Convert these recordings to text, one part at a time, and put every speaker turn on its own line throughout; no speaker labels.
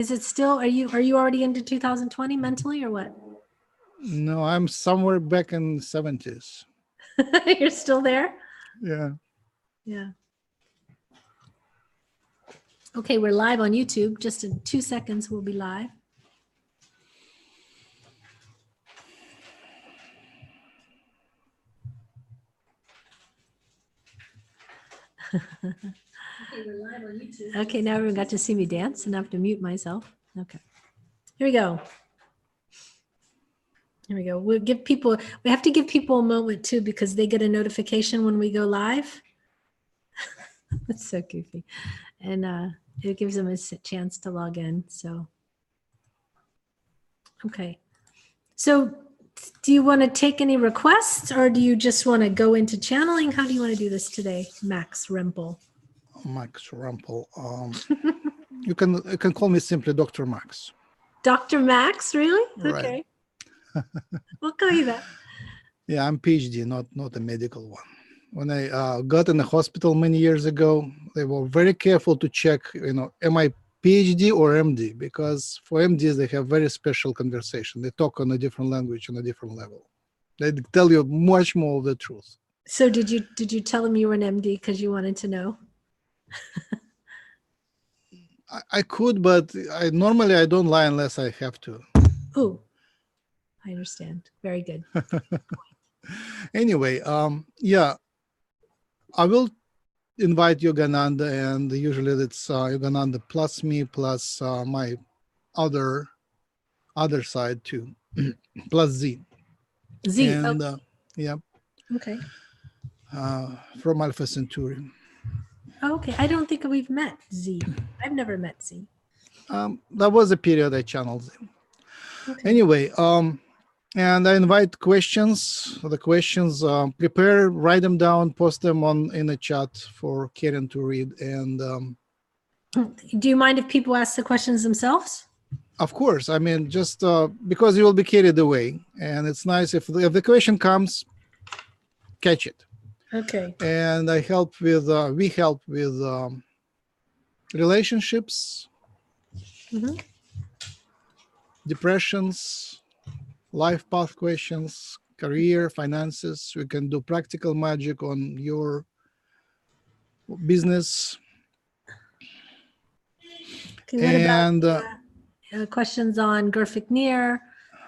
Is it still, are you already into 2020 mentally or what?
No, I'm somewhere back in the 70s.
You're still there?
Yeah.
Yeah. Okay, we're live on YouTube. Just in 2 seconds, we'll be live. Okay, we're live on YouTube. Okay, now everyone got to see me dance and I have to mute myself. Okay, here we go. Here we go. We have to give people a moment too, because they get a notification when we go live. That's so goofy. And it gives them a chance to log in. So, okay. So do you want to take any requests or do you just want to go into channeling? How do you want to do this today, Max Rempel?
Max Rempel. You can call me simply Dr. Max.
Dr. Max, really?
Right.
Okay. We'll call you that.
Yeah, I'm PhD, not a medical one. When I got in the hospital many years ago, they were very careful to check, am I PhD or MD? Because for MDs, they have very special conversation. They talk on a different language on a different level. They tell you much more of the truth.
So did you tell them you were an MD because you wanted to know?
I could, but normally I don't lie unless I have to.
Oh, I understand. Very good.
Anyway, yeah, I will invite Yogananda, and usually it's Yogananda plus me plus my other side too, plus Z.
Z.
And
okay.
yeah.
Okay.
From Alpha Centauri.
Okay, I don't think we've met Z. I've never met Z.
That was a period I channeled Z.
Okay.
Anyway, and I invite questions. The questions, prepare, write them down, post them in the chat for Karen to read. And
do you mind if people ask the questions themselves?
Of course. I mean, just because you will be carried away, and it's nice if the question comes, catch it.
Okay.
And we help with relationships, depressions, life path questions, career, finances. We can do practical magic on your business.
Okay, what about questions on Gurfiknir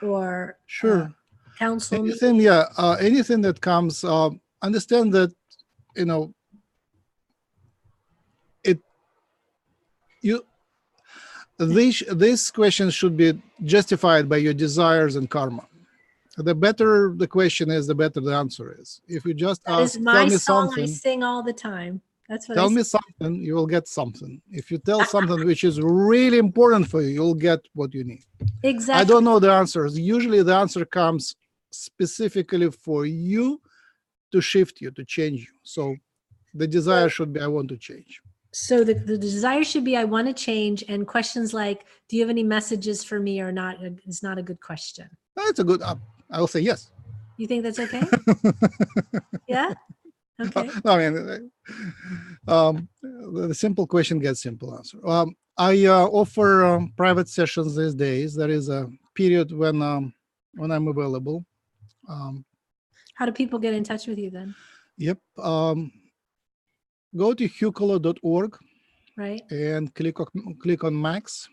or
sure,
counsel?
Anything, yeah, anything that comes. Understand that these questions should be justified by your desires and karma. The better the question is, the better the answer is. If you just ask, tell me something,
I sing all the time. That's what
tell me something, you will get something. If you tell something which is really important for you, you'll get what you need.
Exactly.
I don't know the answers. Usually the answer comes specifically for you to shift you, to change you. So the desire should be, I want to change.
So the desire should be, I want to change. And questions like, do you have any messages for me or not, is not a good question.
That's a good, I will say yes.
You think that's okay? Yeah? Okay.
I mean, the simple question gets simple answer. I offer private sessions these days. There is a period when I'm available.
How do people get in touch with you then?
Yep. Go to hucolo.org,
right,
and click on Max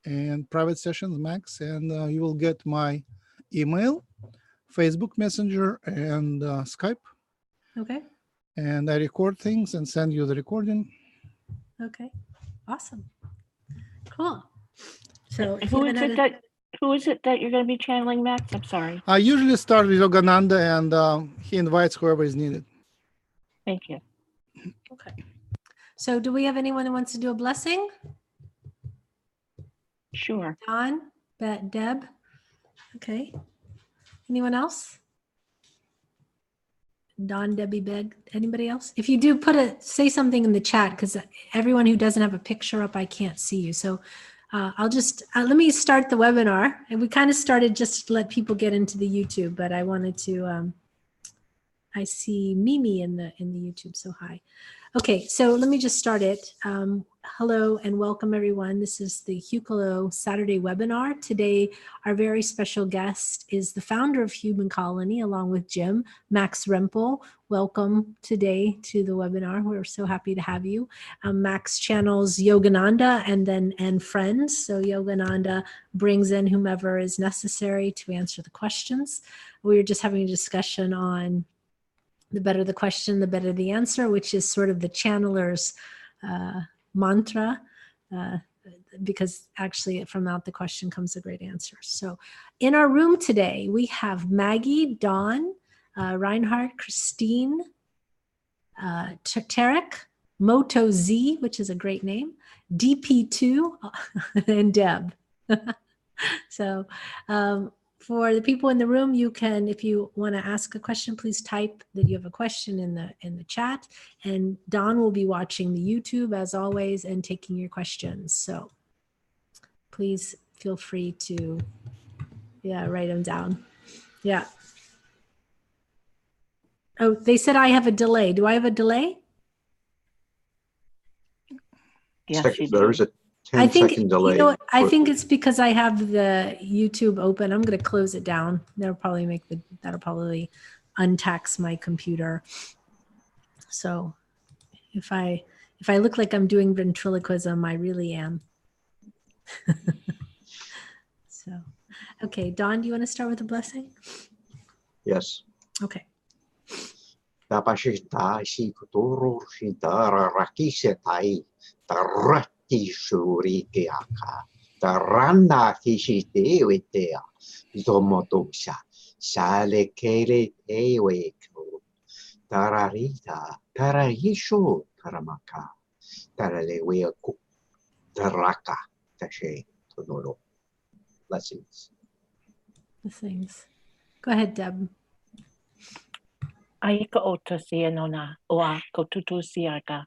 and private sessions, Max, and you will get my email, Facebook Messenger, and Skype.
Okay.
And I record things and send you the recording.
Okay. Awesome. Cool. So
who is it that you're going to be channeling, Max? I'm sorry.
I usually start with Yogananda, and he invites whoever is needed.
Thank you.
Okay. So do we have anyone who wants to do a blessing?
Sure.
Don, Deb. Okay. Anyone else? Don, Debbie, Beg, anybody else? If you do, say something in the chat, because everyone who doesn't have a picture up, I can't see you. So I'll just, let me start the webinar. And we kind of started just to let people get into the YouTube, but I wanted to, I see Mimi in the YouTube, so hi. Okay, so let me just start it. Hello and welcome everyone. This is the Hucolo Saturday webinar. Today, our very special guest is the founder of Human Colony, along with Jim, Max Rempel. Welcome today to the webinar. We're so happy to have you. Max channels Yogananda and friends. So Yogananda brings in whomever is necessary to answer the questions. We were just having a discussion on the better the question, the better the answer, which is sort of the channeler's mantra, because actually from out the question comes a great answer. So in our room today, we have Maggie, Dawn, Reinhardt, Christine, Tarek, Moto Z, which is a great name, DP2, and Deb. So for the people in the room, you can, if you want to ask a question, please type that you have a question in the chat, and Don will be watching the YouTube as always and taking your questions. So please feel free to, write them down. Yeah. Oh, they said I have a delay. Do I have a delay?
Yes, you
There's
do.
a 10-second delay.
You know what? I think it's because I have the YouTube open. I'm going to close it down. That'll probably untax my computer. So if I look like I'm doing ventriloquism, I really am. So, okay, Dawn, do you want to start with a blessing?
Yes.
Okay.
Tapashita si kuturu si dararaki setai tarati shurikiaka taranda kishite wetea zomotoksha sale kele eweko tararita tarahisho taramaka taraleweku taraka tashe tonoro. Blessings.
Blessings. Go ahead, Deb.
Aika oto siya nona oa kotutu siaka.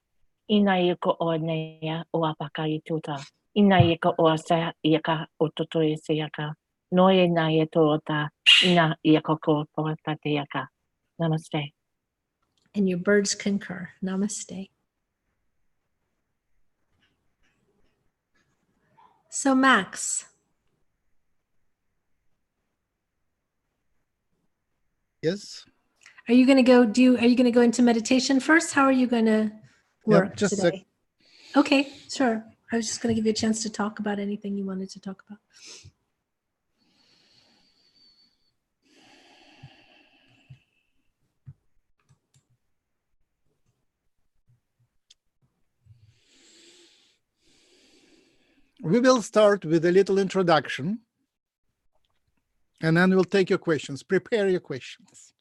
Ina iko o neya oa pakaituta. Ina iko o sa iaka ototo siaka. Noye na ota ina iko ko porta teaka. Namaste.
And your birds concur. Namaste. So Max.
Yes.
Are you going to go into meditation first? How are you going to work
just
today? Okay, sure. I was just going to give you a chance to talk about anything you wanted to talk about.
We will start with a little introduction, and then we'll take your questions. Prepare your questions.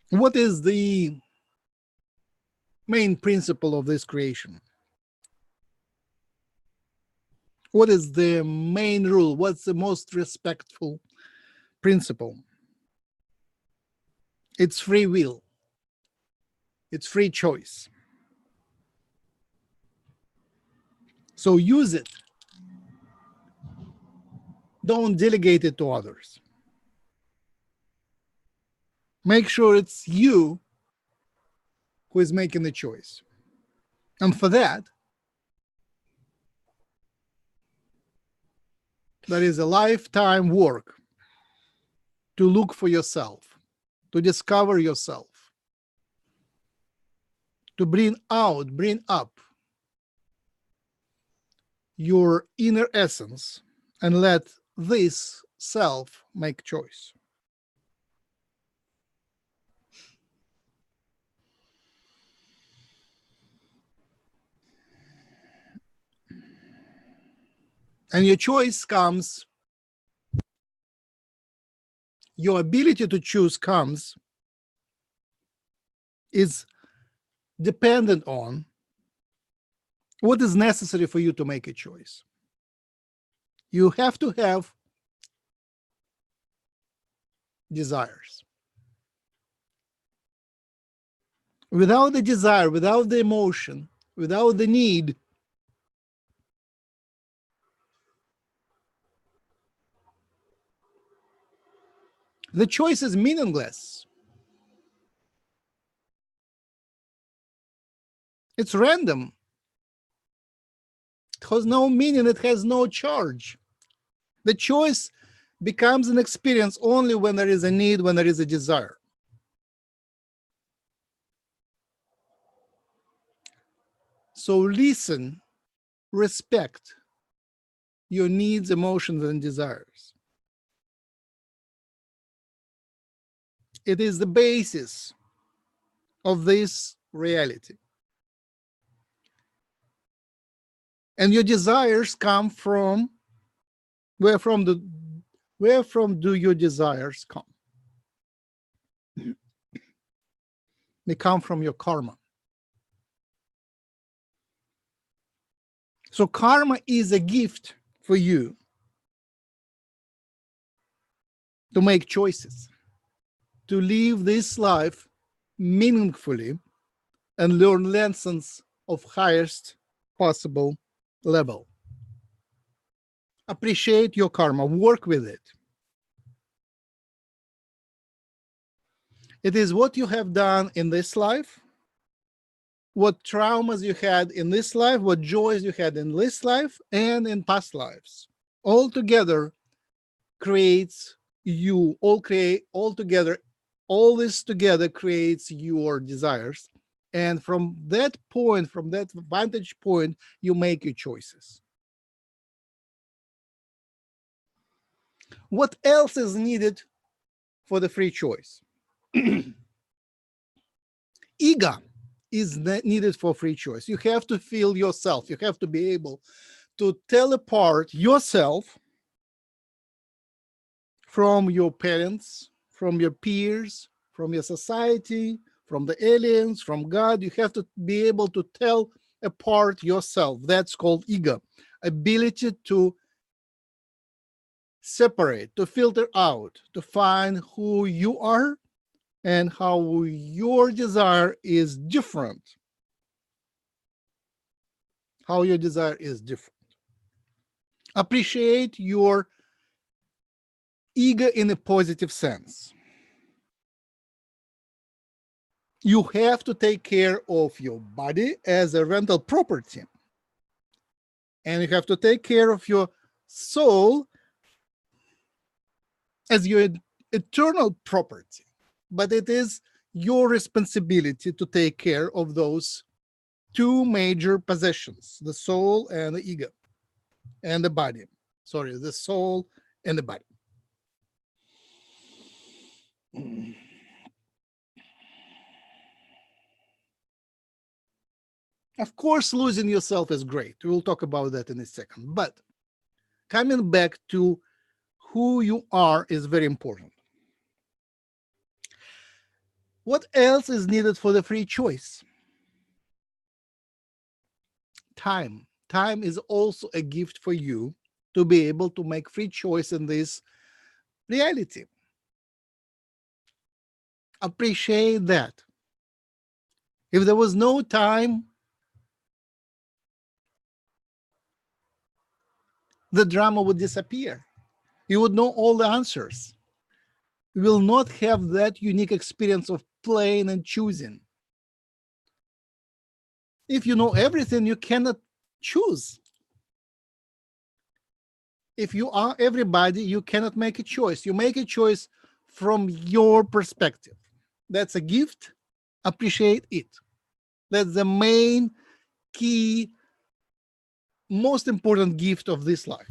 What is the main principle of this creation? What is the main rule? What's the most respectful principle? It's free will. It's free choice. So use it. Don't delegate it to others. Make sure it's you who is making the choice. And for that, there is a lifetime work to look for yourself, to discover yourself, to bring up your inner essence and let this self make choice. And your choice comes, your ability to choose is dependent on what is necessary for you to make a choice. You have to have desires. Without the desire, without the emotion, without the need, The choice is meaningless. It's random. It has no meaning. It has no charge. The choice becomes an experience only when there is a need, when there is a desire. So listen, respect your needs, emotions, and desires. It is the basis of this reality. And your desires come from, where from do your desires come? They come from your karma. So karma is a gift for you to make choices, to live this life meaningfully and learn lessons of highest possible level. Appreciate your karma, work with it. It is what you have done in this life, what traumas you had in this life, what joys you had in this life and in past lives. All together creates you, all together, all this together creates your desires. And from that point, from that vantage point, you make your choices. What else is needed for the free choice? Ego is needed for free choice. You have to feel yourself. You have to be able to tell apart yourself from your parents, from your peers, from your society, from the aliens, from God. You have to be able to tell apart yourself. That's called ego. Ability to separate, to filter out, to find who you are and how your desire is different. How your desire is different. Appreciate your ego in a positive sense. You have to take care of your body as a rental property. And you have to take care of your soul as your eternal property. But it is your responsibility to take care of those two major possessions, the soul and the ego, and the body. Sorry, the soul and the body. Of course, losing yourself is great. We'll talk about that in a second. But coming back to who you are is very important. What else is needed for the free choice? Time. Time is also a gift for you to be able to make free choice in this reality. Appreciate that. If there was no time, the drama would disappear. You would know all the answers. You will not have that unique experience of playing and choosing. If you know everything, you cannot choose. If you are everybody, you cannot make a choice. You make a choice from your perspective. That's a gift. Appreciate it. That's the main, key, most important gift of this life.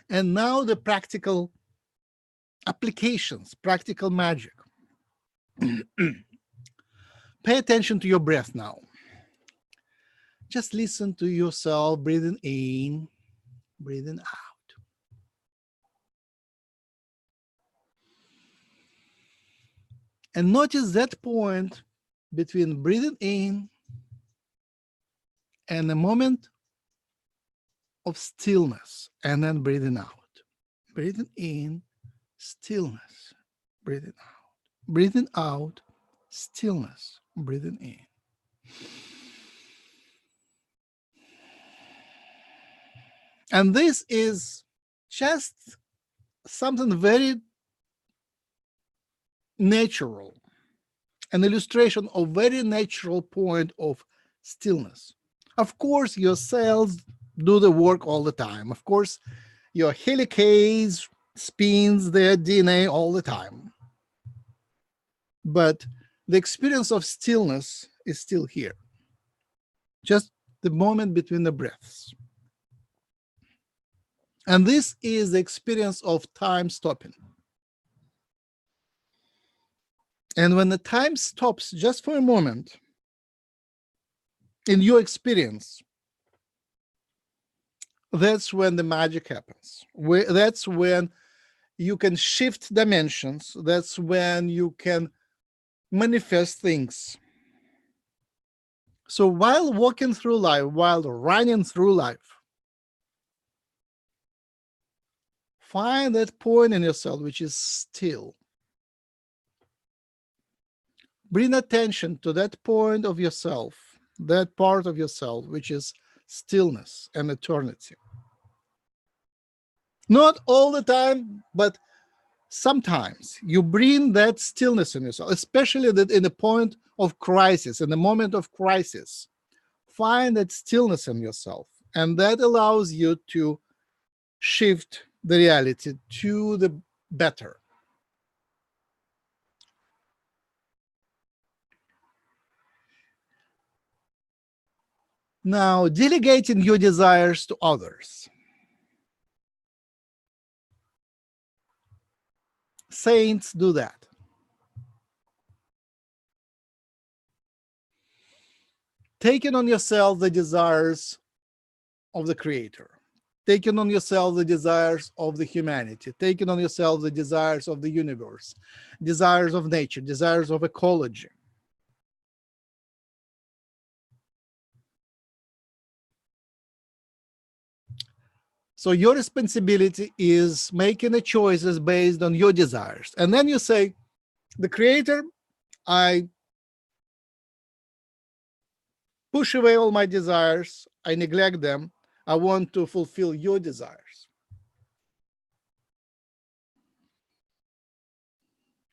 And now the practical applications, practical magic. Pay attention to your breath now. Just listen to yourself breathing in, breathing out. And notice that point between breathing in and a moment of stillness, and then breathing out. Breathing in, stillness, breathing out. Breathing out, stillness, breathing in. And this is just something very natural, an illustration of very natural point of stillness. Of course, your cells do the work all the time. Of course, your helicase spins their DNA all the time. But the experience of stillness is still here. Just the moment between the breaths. And this is the experience of time stopping. And when the time stops just for a moment, in your experience, that's when the magic happens. That's when you can shift dimensions. That's when you can manifest things. So while walking through life, while running through life, find that point in yourself which is still. Bring attention to that point of yourself, that part of yourself which is stillness and eternity. Not all the time, but sometimes you bring that stillness in yourself, especially that in the point of crisis, in the moment of crisis. Find that stillness in yourself, and that allows you to shift the reality to the better. Now, delegating your desires to others. Saints do that. Taking on yourself the desires of the Creator, taking on yourself the desires of the humanity, taking on yourself the desires of the universe, desires of nature, desires of ecology. So your responsibility is making the choices based on your desires. And then you say, the Creator, I push away all my desires, I neglect them, I want to fulfill your desires.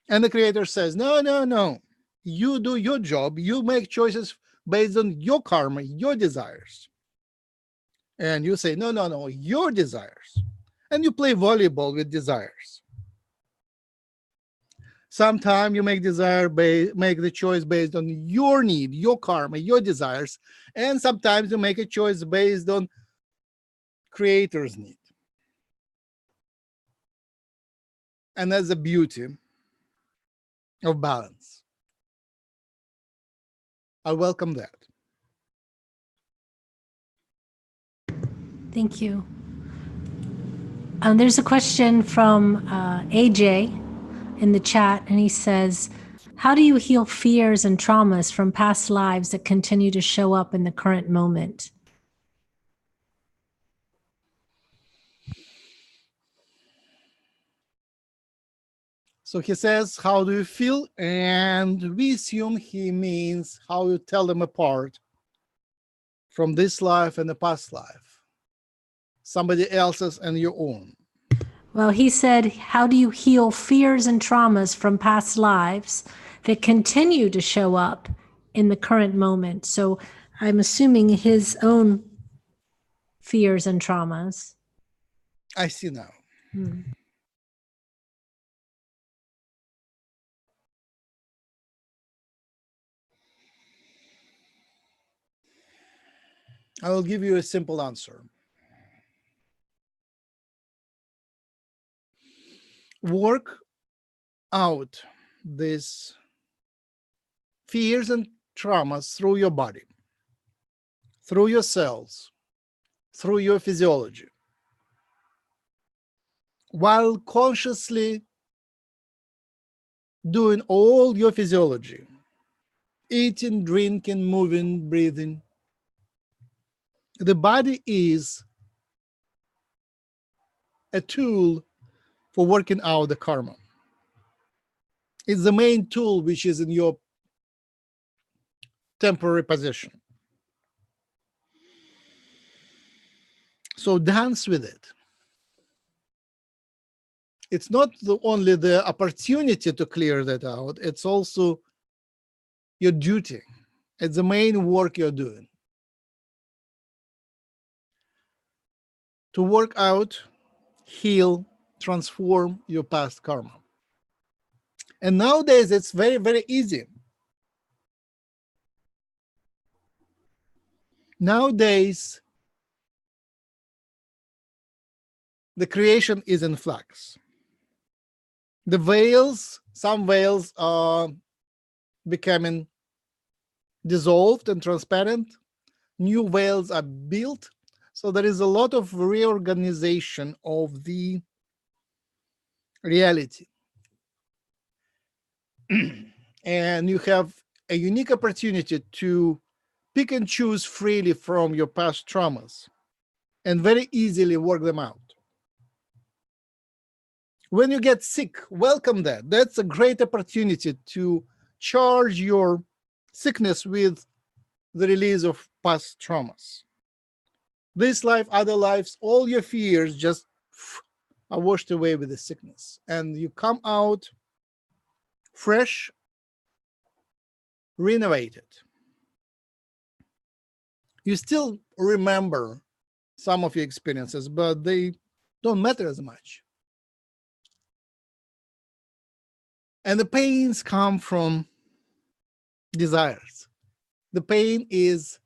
And the Creator says, no, no, no. You do your job. You make choices based on your karma, your desires. And you say, no, no, no, your desires. And you play volleyball with desires. Sometimes you make the choice based on your need, your karma, your desires. And sometimes you make a choice based on Creator's need. And that's the beauty of balance. I welcome that.
Thank you. There's a question from AJ in the chat, and he says, how do you heal fears and traumas from past lives that continue to show up in the current moment?
So he says, how do you feel? And we assume he means how you tell them apart from this life and the past life, somebody else's and your own.
Well, he said, how do you heal fears and traumas from past lives that continue to show up in the current moment? So I'm assuming his own fears and traumas.
I see now. I will give you a simple answer. Work out these fears and traumas through your body, through your cells, through your physiology, while consciously doing all your physiology, eating, drinking, moving, breathing. The body is a tool for working out the karma. It's the main tool which is in your temporary position. So dance with it. It's not only the opportunity to clear that out, it's also your duty. It's the main work you're doing. To work out, heal, transform your past karma. And nowadays, it's very, very easy. Nowadays, the creation is in flux. The veils, some veils are becoming dissolved and transparent. New veils are built. So there is a lot of reorganization of the reality. And you have a unique opportunity to pick and choose freely from your past traumas and very easily work them out. When you get sick, welcome that. That's a great opportunity to charge your sickness with the release of past traumas. This life, other lives, all your fears just are washed away with the sickness. And you come out fresh, renovated. You still remember some of your experiences, but they don't matter as much. And the pains come from desires. The pain is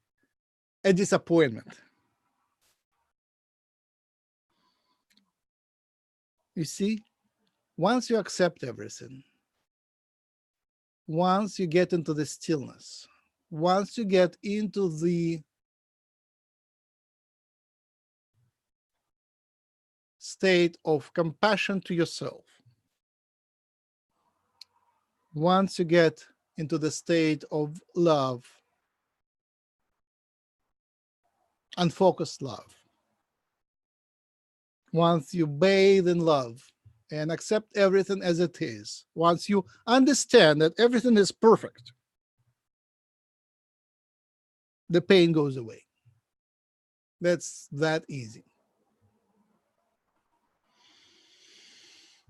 a disappointment. You see, once you accept everything, once you get into the stillness, once you get into the state of compassion to yourself, once you get into the state of love, unfocused love, once you bathe in love and accept everything as it is, once you understand that everything is perfect, the pain goes away. That's that easy.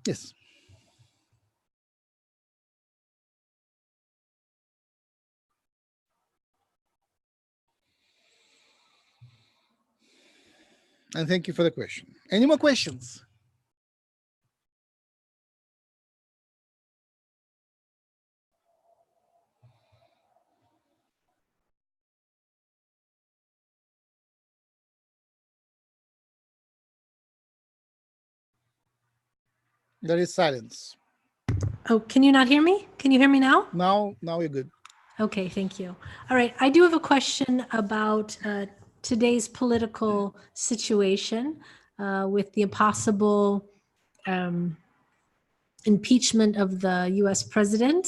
Yes. And thank you for the question. Any more questions? There is silence.
Oh, can you not hear me? Can you hear me now?
Now you're good.
Okay, thank you. All right, I do have a question about today's political situation with the possible impeachment of the U.S. president.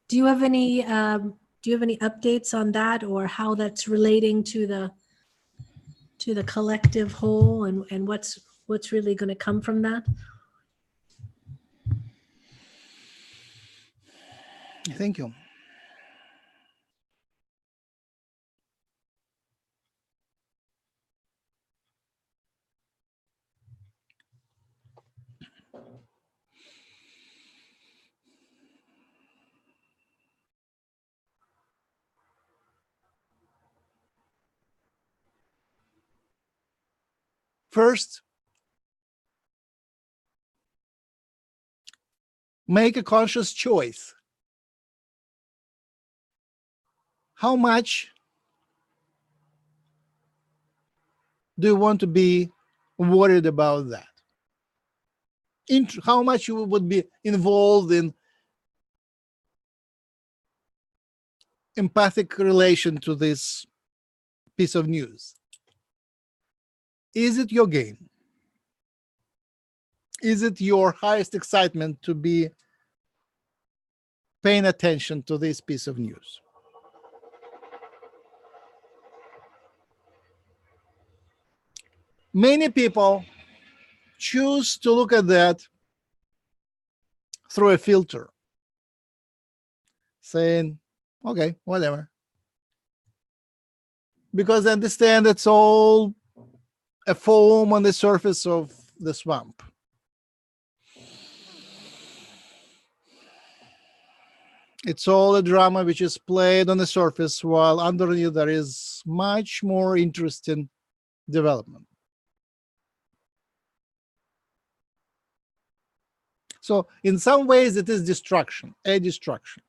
Do you have any updates on that, or how that's relating to the collective whole, and what's really going to come from that?
Thank you. First, make a conscious choice. How much do you want to be worried about that? How much you would be involved in empathic relation to this piece of news? Is it your game? Is it your highest excitement to be paying attention to this piece of news? Many people choose to look at that through a filter, saying, okay, whatever. Because they understand it's all a foam on the surface of the swamp. It's all a drama which is played on the surface, while underneath there is much more interesting development. So in some ways it is destruction, a destruction.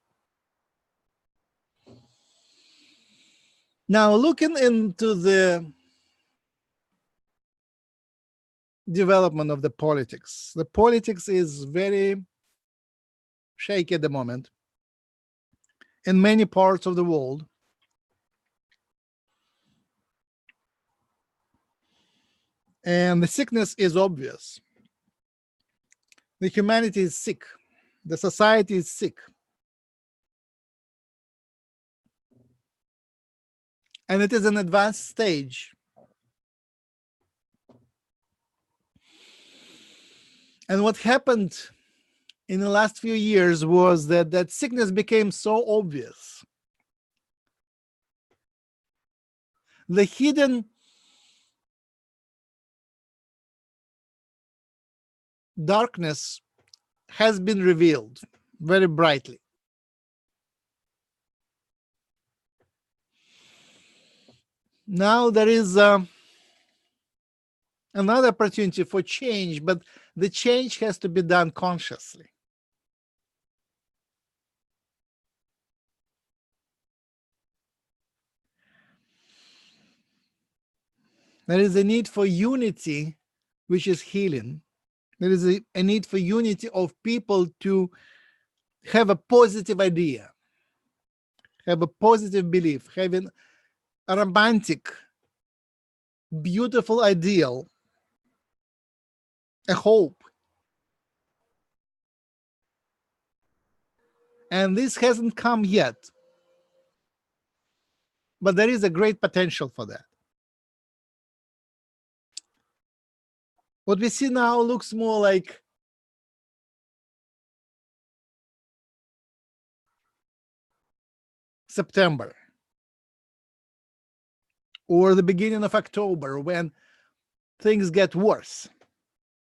Now looking into the development of the politics is very shaky at the moment in many parts of the world. And the sickness is obvious. The humanity is sick. The society is sick. And it is an advanced stage. And what happened in the last few years was that sickness became so obvious. The hidden darkness has been revealed very brightly. Now there is another opportunity for change, but the change has to be done consciously. There is a need for unity, which is healing. There is a need for unity of people to have a positive idea, have a positive belief, having a romantic, beautiful ideal, a hope. And this hasn't come yet, but there is a great potential for that. What we see now looks more like September or the beginning of October, when things get worse.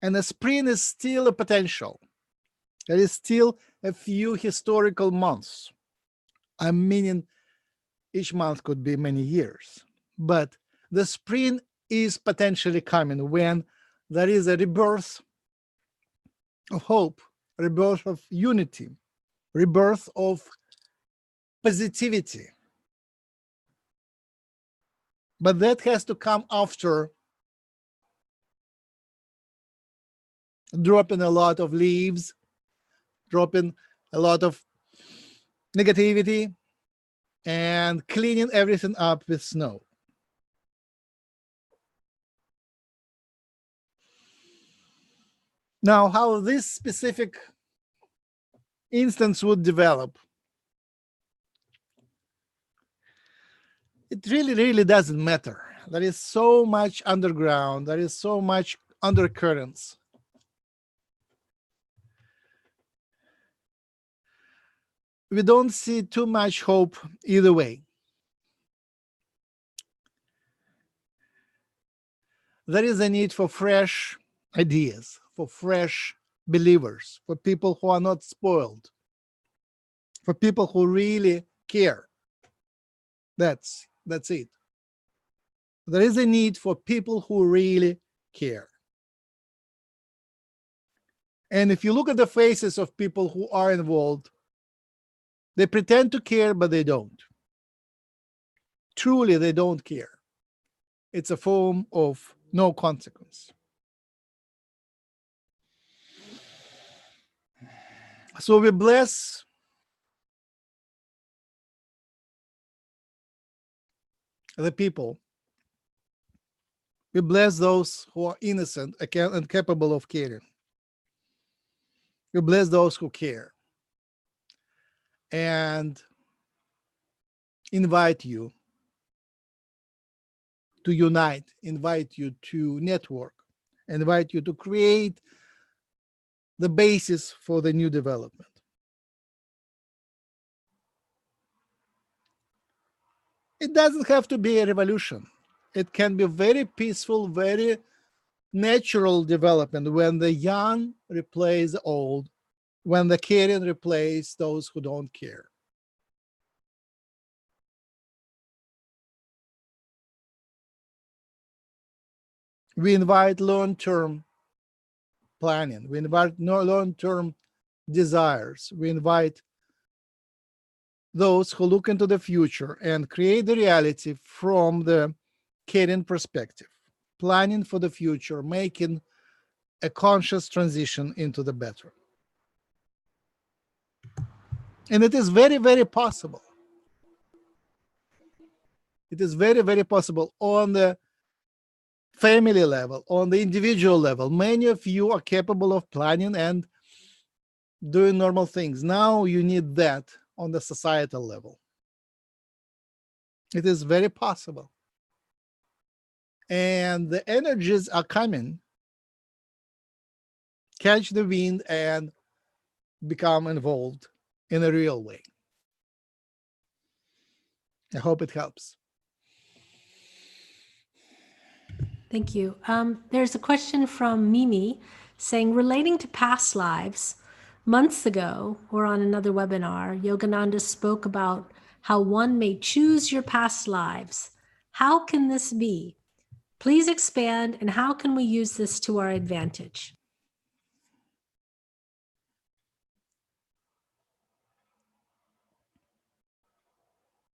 And the spring is still a potential. There is still a few historical months. I'm meaning each month could be many years. But the spring is potentially coming when there is a rebirth of hope, rebirth of unity, rebirth of positivity. But that has to come after dropping a lot of leaves, dropping a lot of negativity, and cleaning everything up with snow. Now, how this specific instance would develop, it really doesn't matter. There is so much underground, there is so much undercurrents. We don't see too much hope either way. There is a need for fresh ideas, for fresh believers, for people who are not spoiled, for people who really care. That's it. There is a need for people who really care. And if you look at the faces of people who are involved, they pretend to care, but they don't. Truly, they don't care. It's a form of no consequence. So we bless the people. We bless those who are innocent and capable of caring. We bless those who care. And invite you to unite, invite you to network, invite you to create the basis for the new development. It doesn't have to be a revolution. It can be very peaceful, very natural development when the young replace the old, when the caring replace those who don't care. We invite long-term planning. We invite long-term desires. We invite those who look into the future and create the reality from the caring perspective, planning for the future, making a conscious transition into the better. And it is very, very possible. It is very, very possible on the family level, on the individual level. Many of you are capable of planning and doing normal things. Now you need that on the societal level. It is very possible. And the energies are coming. Catch the wind and become involved in a real way. I hope it helps.
Thank you. There's a question from Mimi saying, relating to past lives, months ago or on another webinar, Yogananda spoke about how one may choose your past lives. How can this be? Please expand, and how can we use this to our advantage?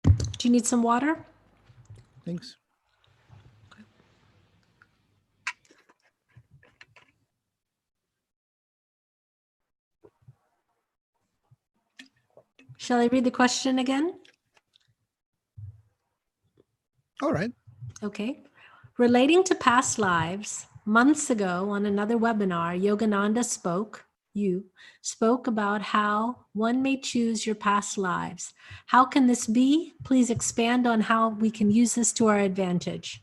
Do you need some water?
Thanks.
Shall I read the question again?
All right.
Okay. Relating to past lives, months ago on another webinar, Yogananda spoke about how one may choose your past lives. How can this be? Please expand on how we can use this to our advantage.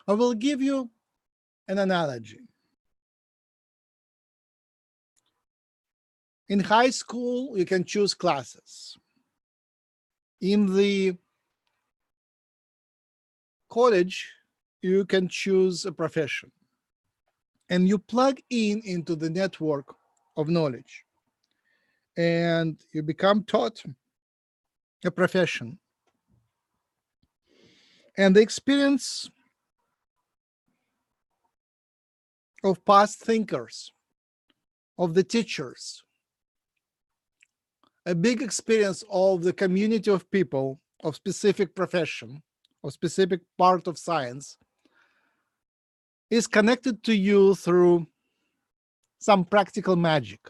I will give you an analogy. In high school, you can choose classes. In the college, you can choose a profession. And you plug into the network of knowledge. And you become taught a profession. And the experience of past thinkers, of the teachers, a big experience of the community of people of specific profession, of specific part of science, is connected to you through some practical magic.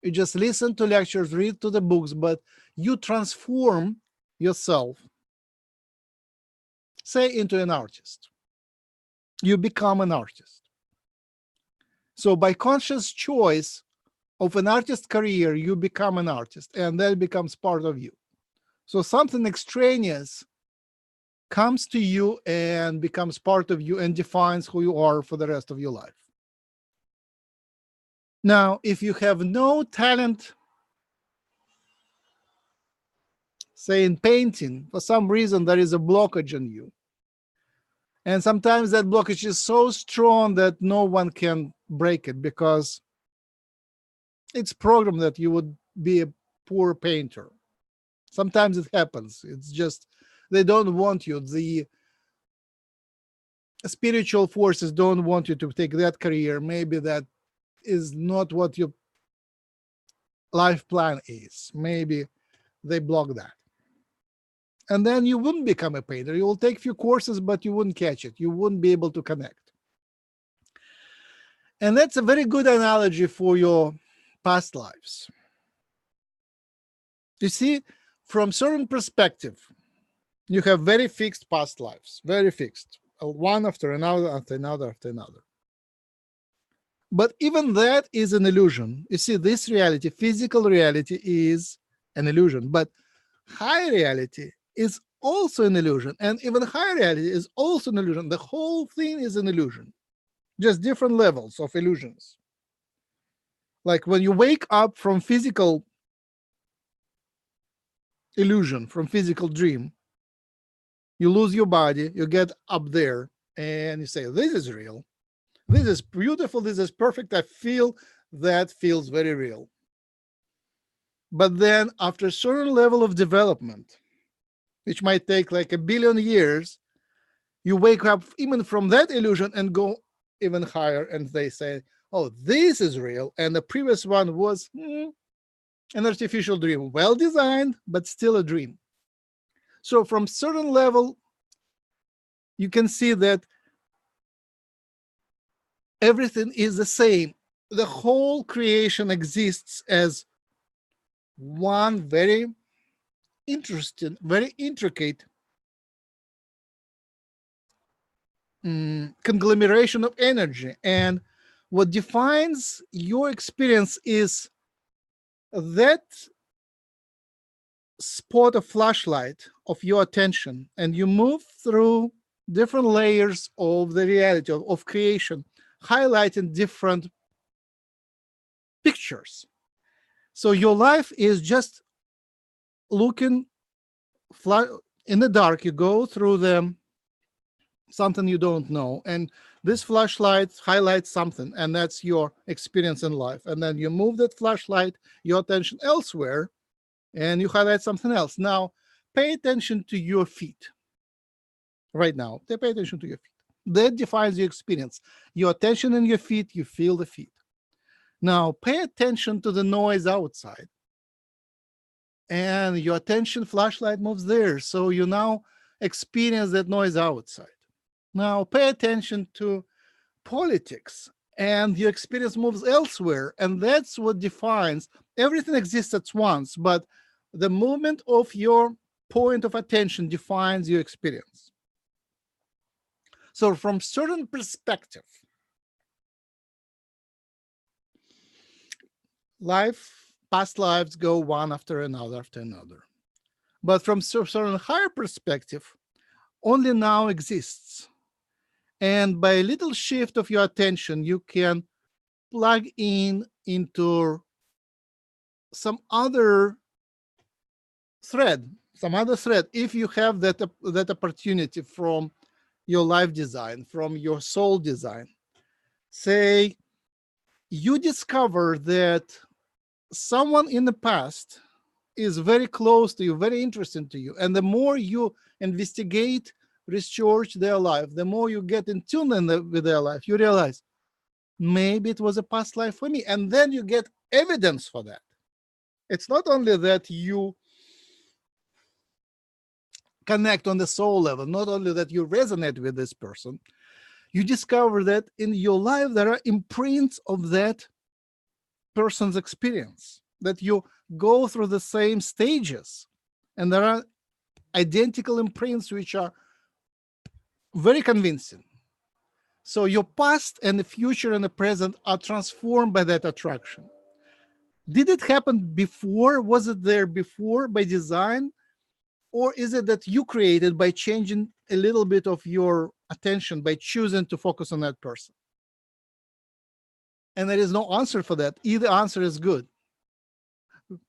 You just listen to lectures, read to the books, but you transform yourself, say, into an artist. You become an artist. So by conscious choice of an artist career, you become an artist, and that becomes part of you. So something extraneous comes to you and becomes part of you and defines who you are for the rest of your life. Now, if you have no talent, say in painting, for some reason there is a blockage in you, and sometimes that blockage is so strong that no one can break it because it's programmed that you would be a poor painter. Sometimes it happens. It's just they don't want you. The spiritual forces don't want you to take that career. Maybe that is not what your life plan is. Maybe they block that. And then you wouldn't become a painter. You will take a few courses, but you wouldn't catch it. You wouldn't be able to connect. And that's a very good analogy for your past lives. You see, from certain perspective, you have very fixed past lives, very fixed, one after another, after another, after another. But even that is an illusion. You see, this reality, physical reality, is an illusion, but high reality is also an illusion, and even higher reality is also an illusion. The whole thing is an illusion, just different levels of illusions. Like when you wake up from physical illusion, from physical dream, You lose your body, you get up there, and you say, this is real. This is beautiful. This is perfect. I feel that feels very real. But then after a certain level of development, which might take like 1 billion years, you wake up even from that illusion and go even higher. And they say, oh, this is real. And the previous one was an artificial dream, well designed, but still a dream. So from certain level, you can see that everything is the same. The whole creation exists as one very interesting, very intricate conglomeration of energy. And what defines your experience is that spot of flashlight of your attention, and you move through different layers of the reality of creation, highlighting different pictures. So your life is just looking in the dark. You go through them, something you don't know, and this flashlight highlights something, and that's your experience in life. And then you move that flashlight, your attention elsewhere, and you highlight something else. Now, pay attention to your feet. Right now, pay attention to your feet. That defines your experience. Your attention in your feet, you feel the feet. Now, pay attention to the noise outside. And your attention flashlight moves there. So you now experience that noise outside. Now, pay attention to politics, and your experience moves elsewhere. And that's what defines everything exists at once, but the movement of your point of attention defines your experience. So from certain perspective, past lives go one after another after another. But from certain higher perspective, only now exists. And by a little shift of your attention, you can plug into some other thread, if you have that opportunity from your life design, from your soul design. Say you discover that someone in the past is very close to you, very interesting to you. And the more you investigate, research their life, the more you get in tune with their life, you realize, maybe it was a past life for me. And then you get evidence for that. It's not only that you connect on the soul level, not only that you resonate with this person, you discover that in your life there are imprints of that person's experience, that you go through the same stages, and there are identical imprints which are very convincing. So your past and the future and the present are transformed by that attraction. Did it happen before? Was it there before by design? Or is it that you created by changing a little bit of your attention, by choosing to focus on that person? And there is no answer for that. Either answer is good.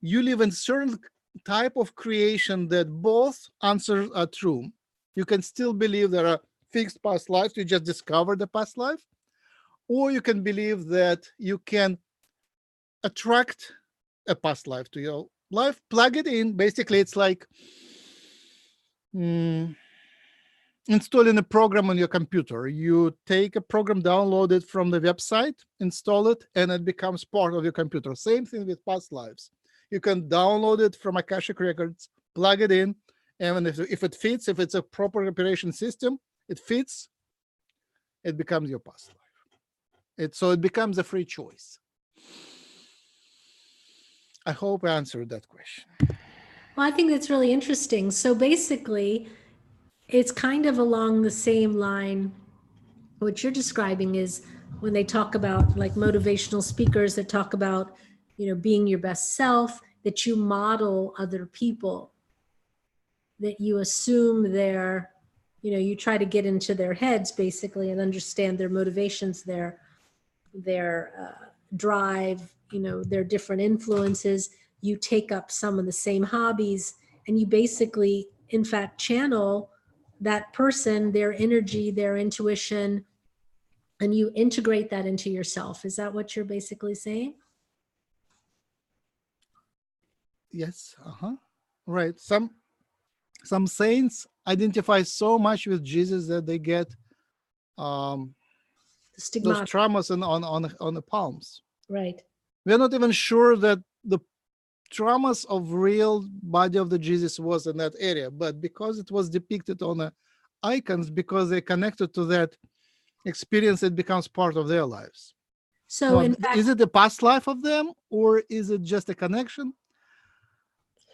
You live in certain type of creation that both answers are true. You can still believe there are fixed past lives, you just discover the past life. Or you can believe that you can attract a past life to your life, plug it in. Basically, it's like installing a program on your computer. You take a program, download it from the website, install it, and it becomes part of your computer. Same thing with past lives. You can download it from Akashic Records, plug it in, and if it fits, if it's a proper operation system, it fits, it becomes your past life. So it becomes a free choice. I hope I answered that question.
Well, I think that's really interesting. So basically, it's kind of along the same line. What you're describing is when they talk about like motivational speakers that talk about, being your best self, that you model other people, that you assume you try to get into their heads basically and understand their motivations, their drive, their different influences. You take up some of the same hobbies, and you basically, in fact, channel that person, their energy, their intuition, and you integrate that into yourself. Is that what you're basically saying?
Yes. Right. Some saints identify so much with Jesus that they get
The
those
stigmata,
traumas on the palms.
right?
We're not even sure that the traumas of real body of the Jesus was in that area, but because it was depicted on the icons, because they connected to that experience, it becomes part of their lives.
So
Now,
in fact,
is it the past life of them, or is it just a connection?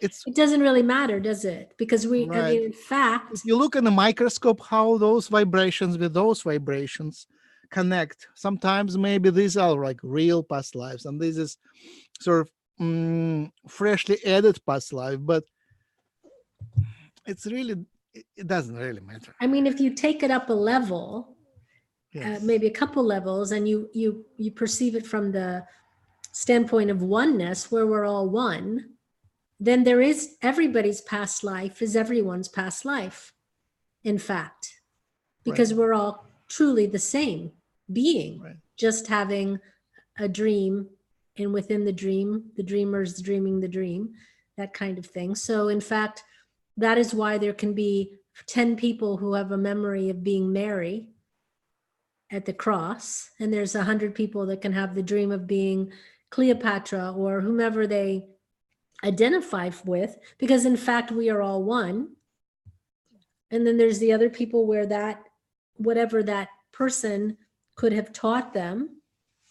It's
it doesn't really matter, does it? Because I
right.
mean, in fact,
If you look in the microscope, how those vibrations with those vibrations connect. Sometimes maybe these are like real past lives, and this is sort of freshly added past life, but it doesn't really matter.
I mean, if you take it up a level,
Yes.
maybe a couple levels, and you perceive it from the standpoint of oneness, where we're all one, then there is everybody's past life is everyone's past life, in fact, because
Right.
we're all truly the same being,
Right.
just having a dream, and within the dream, the dreamer's dreaming the dream, that kind of thing. So in fact, that is why there can be 10 people who have a memory of being Mary at the cross, and there's 100 people that can have the dream of being Cleopatra or whomever they identify with, because in fact we are all one. And then there's the other people where that whatever that person could have taught them,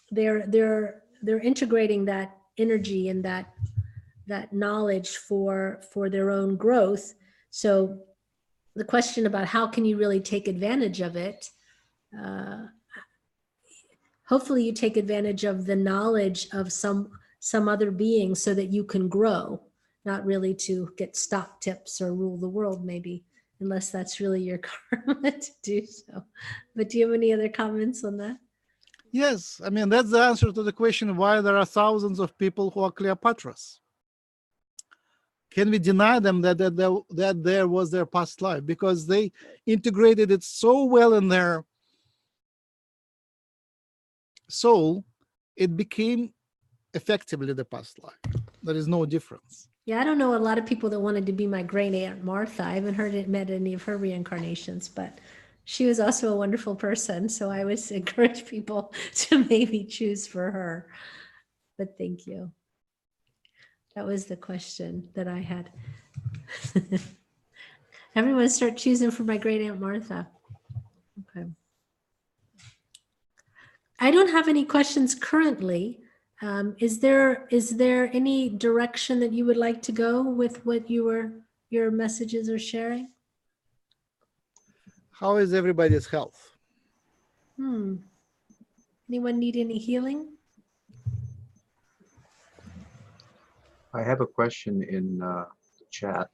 they're integrating that energy and that knowledge for their own growth. So the question about how can you really take advantage of it, hopefully you take advantage of the knowledge of some other being so that you can grow, not really to get stock tips or rule the world, maybe, unless that's really your karma to do so. But do you have any other comments on that?
Yes, I mean that's the answer to the question why there are thousands of people who are Cleopatras. Can we deny them that there was their past life? Because they integrated it so well in their soul, it became effectively the past life. There is no difference.
Yeah, I don't know a lot of people that wanted to be my great aunt Martha. I haven't met any of her reincarnations, but she was also a wonderful person. So I always encourage people to maybe choose for her. But thank you. That was the question that I had. Everyone start choosing for my great aunt Martha. Okay. I don't have any questions currently. Is there any direction that you would like to go with what your messages are sharing?
How is everybody's health?
Anyone need any healing?
I have a question in the chat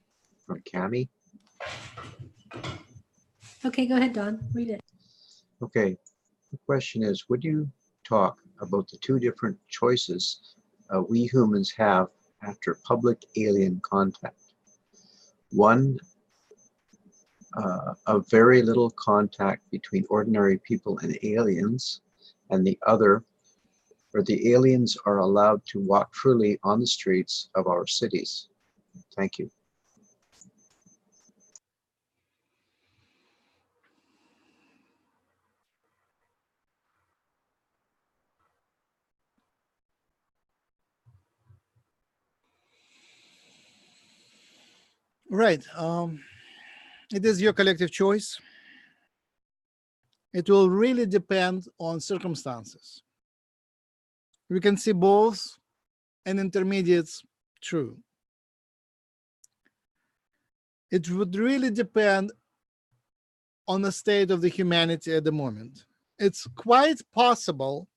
from Cami.
Okay, go ahead, Don. Read it.
Okay, the question is, would you talk about the two different choices we humans have after public alien contact? One, of very little contact between ordinary people and aliens, and the other, where the aliens are allowed to walk freely on the streets of our cities. Thank you.
Right. It is your collective choice. It will really depend on circumstances. We can see both and intermediates true. It would really depend on the state of the humanity at the moment. It's quite possible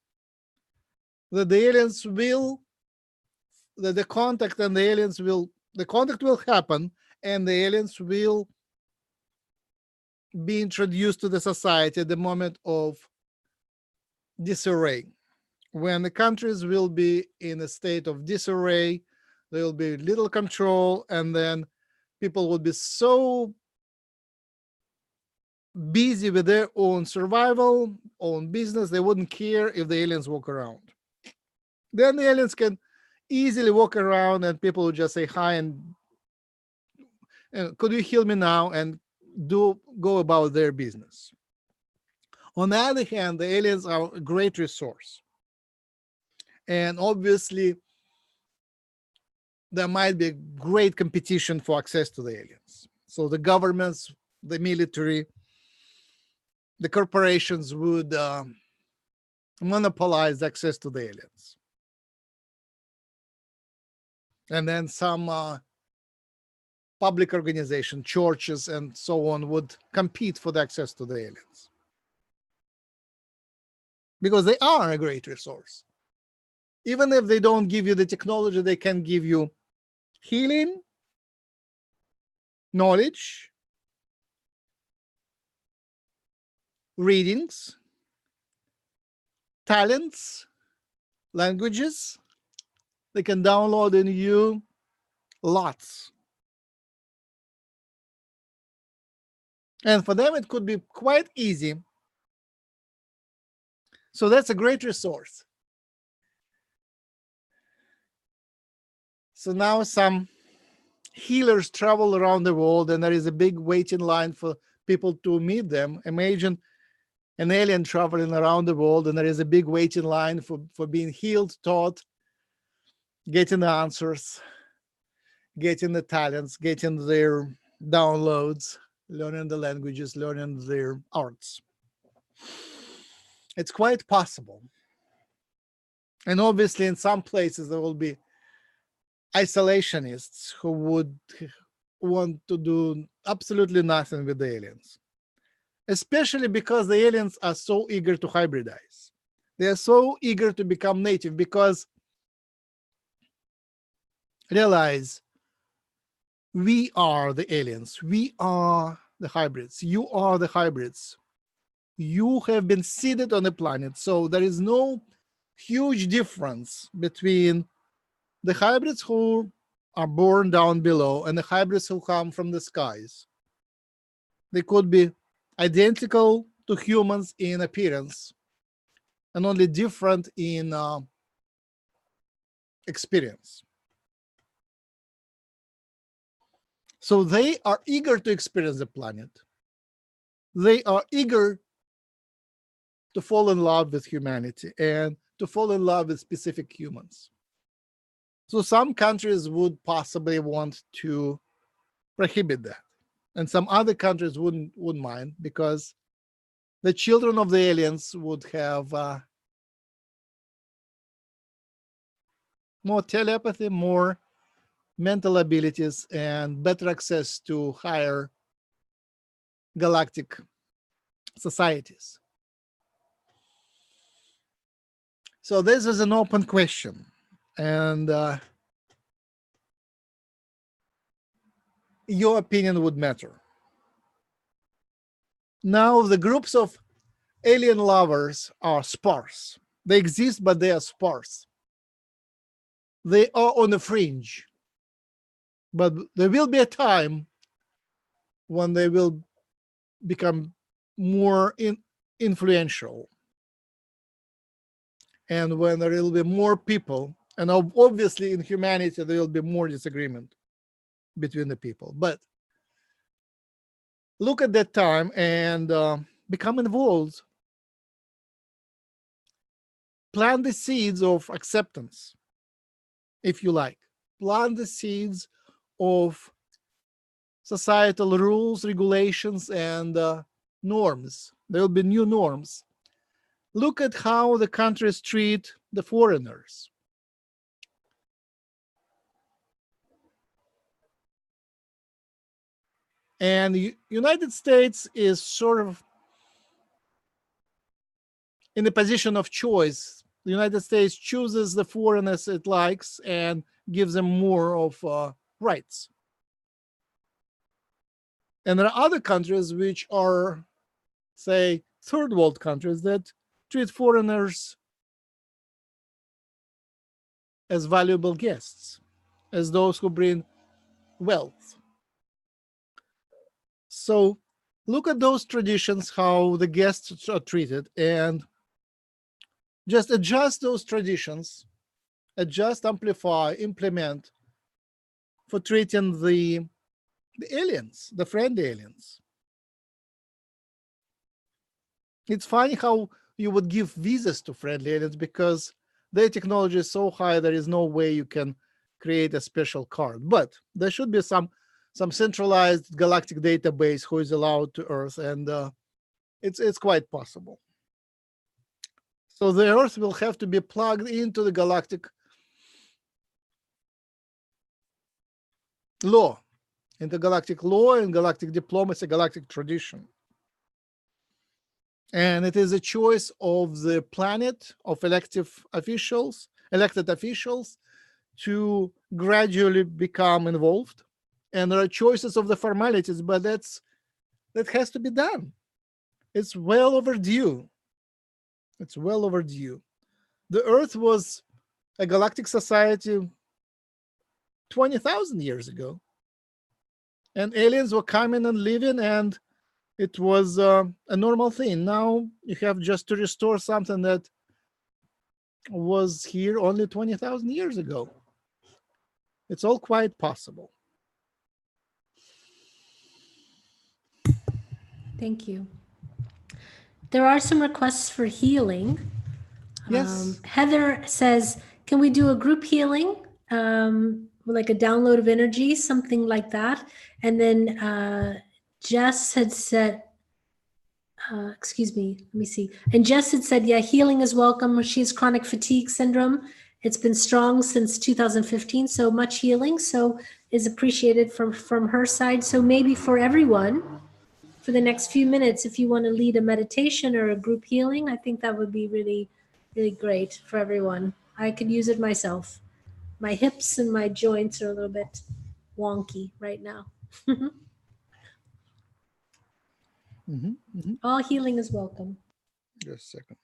that the aliens will, that the contact and the aliens will, the contact will happen and the aliens will be introduced to the society at the moment of disarray. When the countries will be in a state of disarray, there will be little control, and then people will be so busy with their own survival, own business. They wouldn't care if the aliens walk around. Then the aliens can easily walk around and people would just say hi and could you heal me now, and go about their business. On the other hand, the aliens are a great resource. And obviously, there might be great competition for access to the aliens. So the governments, the military, the corporations would monopolize access to the aliens. And then some public organization, churches, and so on would compete for the access to the aliens. Because they are a great resource. Even if they don't give you the technology, they can give you healing, knowledge, readings, talents, languages. They can download in you lots. And for them, it could be quite easy. So that's a great resource. So now some healers travel around the world and there is a big waiting line for people to meet them. Imagine an alien traveling around the world and there is a big waiting line for being healed, taught, getting the answers, getting the talents, getting their downloads, learning the languages, learning their arts. It's quite possible. And obviously in some places there will be isolationists who would want to do absolutely nothing with the aliens, especially because the aliens are so eager to hybridize. They are so eager to become native because realize we are the aliens, we are the hybrids, you are the hybrids. You have been seeded on the planet, so there is no huge difference between the hybrids who are born down below and the hybrids who come from the skies. They could be identical to humans in appearance and only different in experience. So they are eager to experience the planet. They are eager to fall in love with humanity and to fall in love with specific humans. So some countries would possibly want to prohibit that. And some other countries wouldn't mind because the children of the aliens would have more telepathy, more mental abilities, and better access to higher galactic societies. So this is an open question. And your opinion would matter. Now, the groups of alien lovers are sparse. They exist, but they are sparse. They are on the fringe. But there will be a time when they will become more influential. And when there will be more people, and obviously in humanity, there will be more disagreement between the people. But look at that time and become involved. Plant the seeds of acceptance, if you like. Plant the seeds of societal rules, regulations, and norms. There will be new norms. Look at how the countries treat the foreigners. And the United States is sort of in the position of choice. The United States chooses the foreigners it likes and gives them more of rights. And there are other countries which are, say, third world countries that treat foreigners as valuable guests, as those who bring wealth. So look at those traditions, how the guests are treated, and just adjust those traditions, adjust, amplify, implement for treating the aliens, the friend aliens. It's funny how you would give visas to friendly aliens because their technology is so high, there is no way you can create a special card. But there should be some centralized galactic database who is allowed to Earth, and it's quite possible. So the Earth will have to be plugged into the galactic law, intergalactic law and galactic diplomacy, galactic tradition. And it is a choice of the planet, of elected officials, to gradually become involved. And there are choices of the formalities, but that has to be done. It's well overdue. It's well overdue. The Earth was a galactic society 20,000 years ago. And aliens were coming and living, and it was a normal thing. Now you have just to restore something that was here only 20,000 years ago. It's all quite possible.
Thank you. There are some requests for healing.
Yes.
Heather says, can we do a group healing? Like a download of energy, something like that. And then Jess had said, excuse me, let me see. And Jess had said, yeah, healing is welcome. She has chronic fatigue syndrome. It's been strong since 2015, so much healing. So is appreciated from her side. So maybe for everyone, for the next few minutes, if you want to lead a meditation or a group healing, I think that would be really, really great for everyone. I could use it myself. My hips and my joints are a little bit wonky right now. All healing is welcome.
Just a second.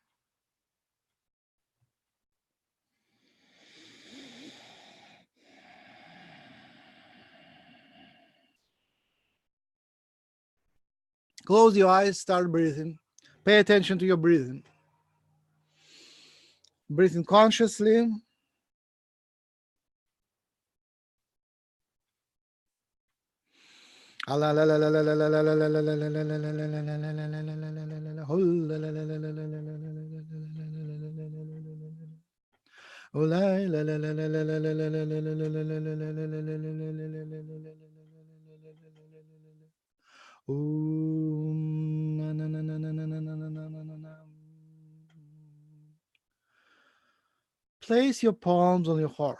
Close your eyes, start breathing. Pay attention to your breathing. Breathing consciously. Place your palms on your heart.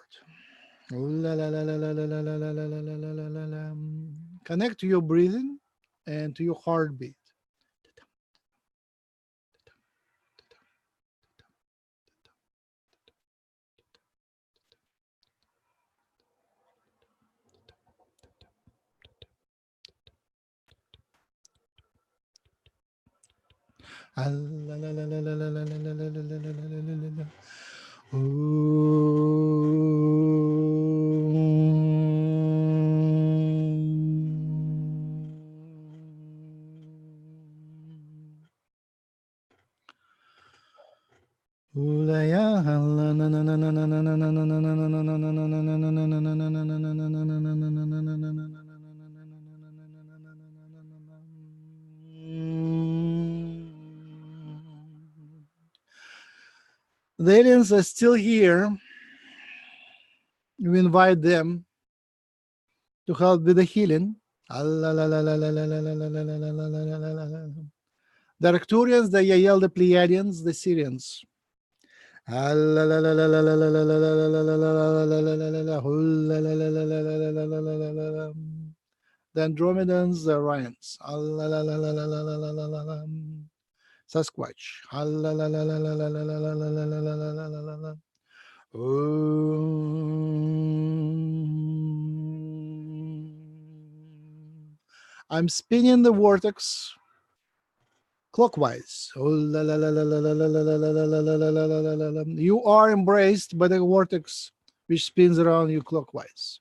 Connect to your breathing and to your heartbeat. The aliens are still here. We invite them to help with the healing. The Arcturians, the Yael, the Pleiadians, the Syrians. The Andromedans, the Orions. Sasquatch. I'm spinning the vortex clockwise. You are embraced by the vortex which spins around you clockwise.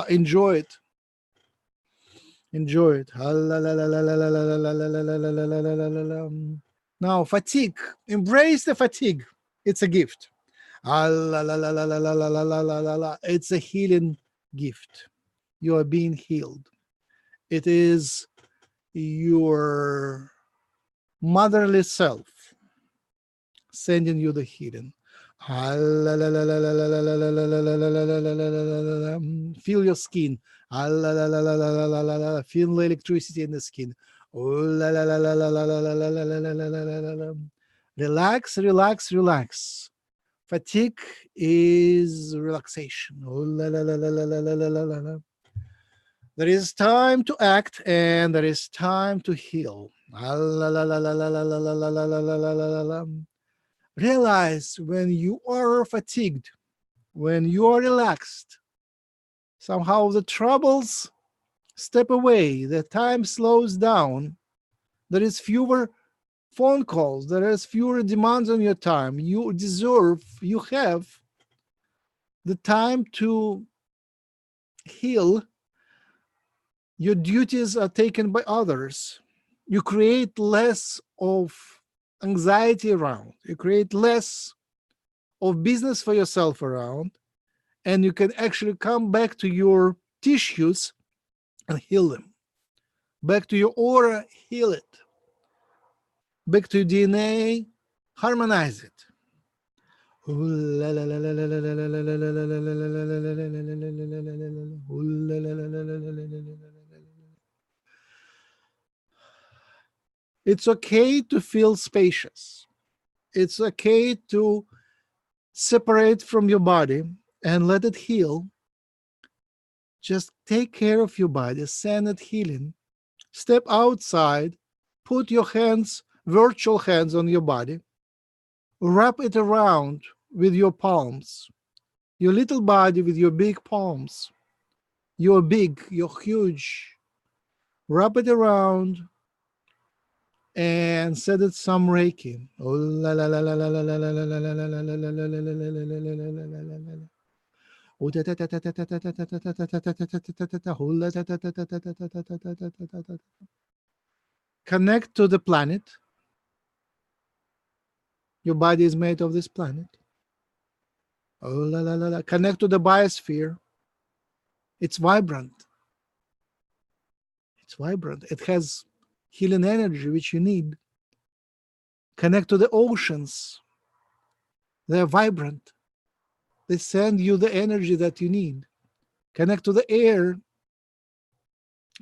Enjoy it. Enjoy it. Now, fatigue. Embrace the fatigue. It's a gift. It's a healing gift. You are being healed. It is your motherly self sending you the healing. Feel your skin. Feel the electricity in the skin. Relax, relax, relax. Fatigue is relaxation. There is time to act and there is time to heal. Realize when you are fatigued, when you are relaxed, somehow the troubles step away, the time slows down, there is fewer phone calls, there is fewer demands on your time. You deserve, you have the time to heal. Your duties are taken by others. You create less of anxiety around. You create less of business for yourself around. And you can actually come back to your tissues and heal them. Back to your aura, heal it. Back to your DNA, harmonize it. It's okay to feel spacious. It's okay to separate from your body and let it heal. Just take care of your body, send it healing. Step outside, put your hands, virtual hands on your body, wrap it around with your palms, your little body with your big palms. You're big, you're huge. Wrap it around and set it some Reiki. Connect to the planet. Your body is made of this planet. Connect to the biosphere. It's vibrant. It's vibrant. It has healing energy which you need. Connect to the oceans. They're vibrant. They send you the energy that you need. Connect to the air.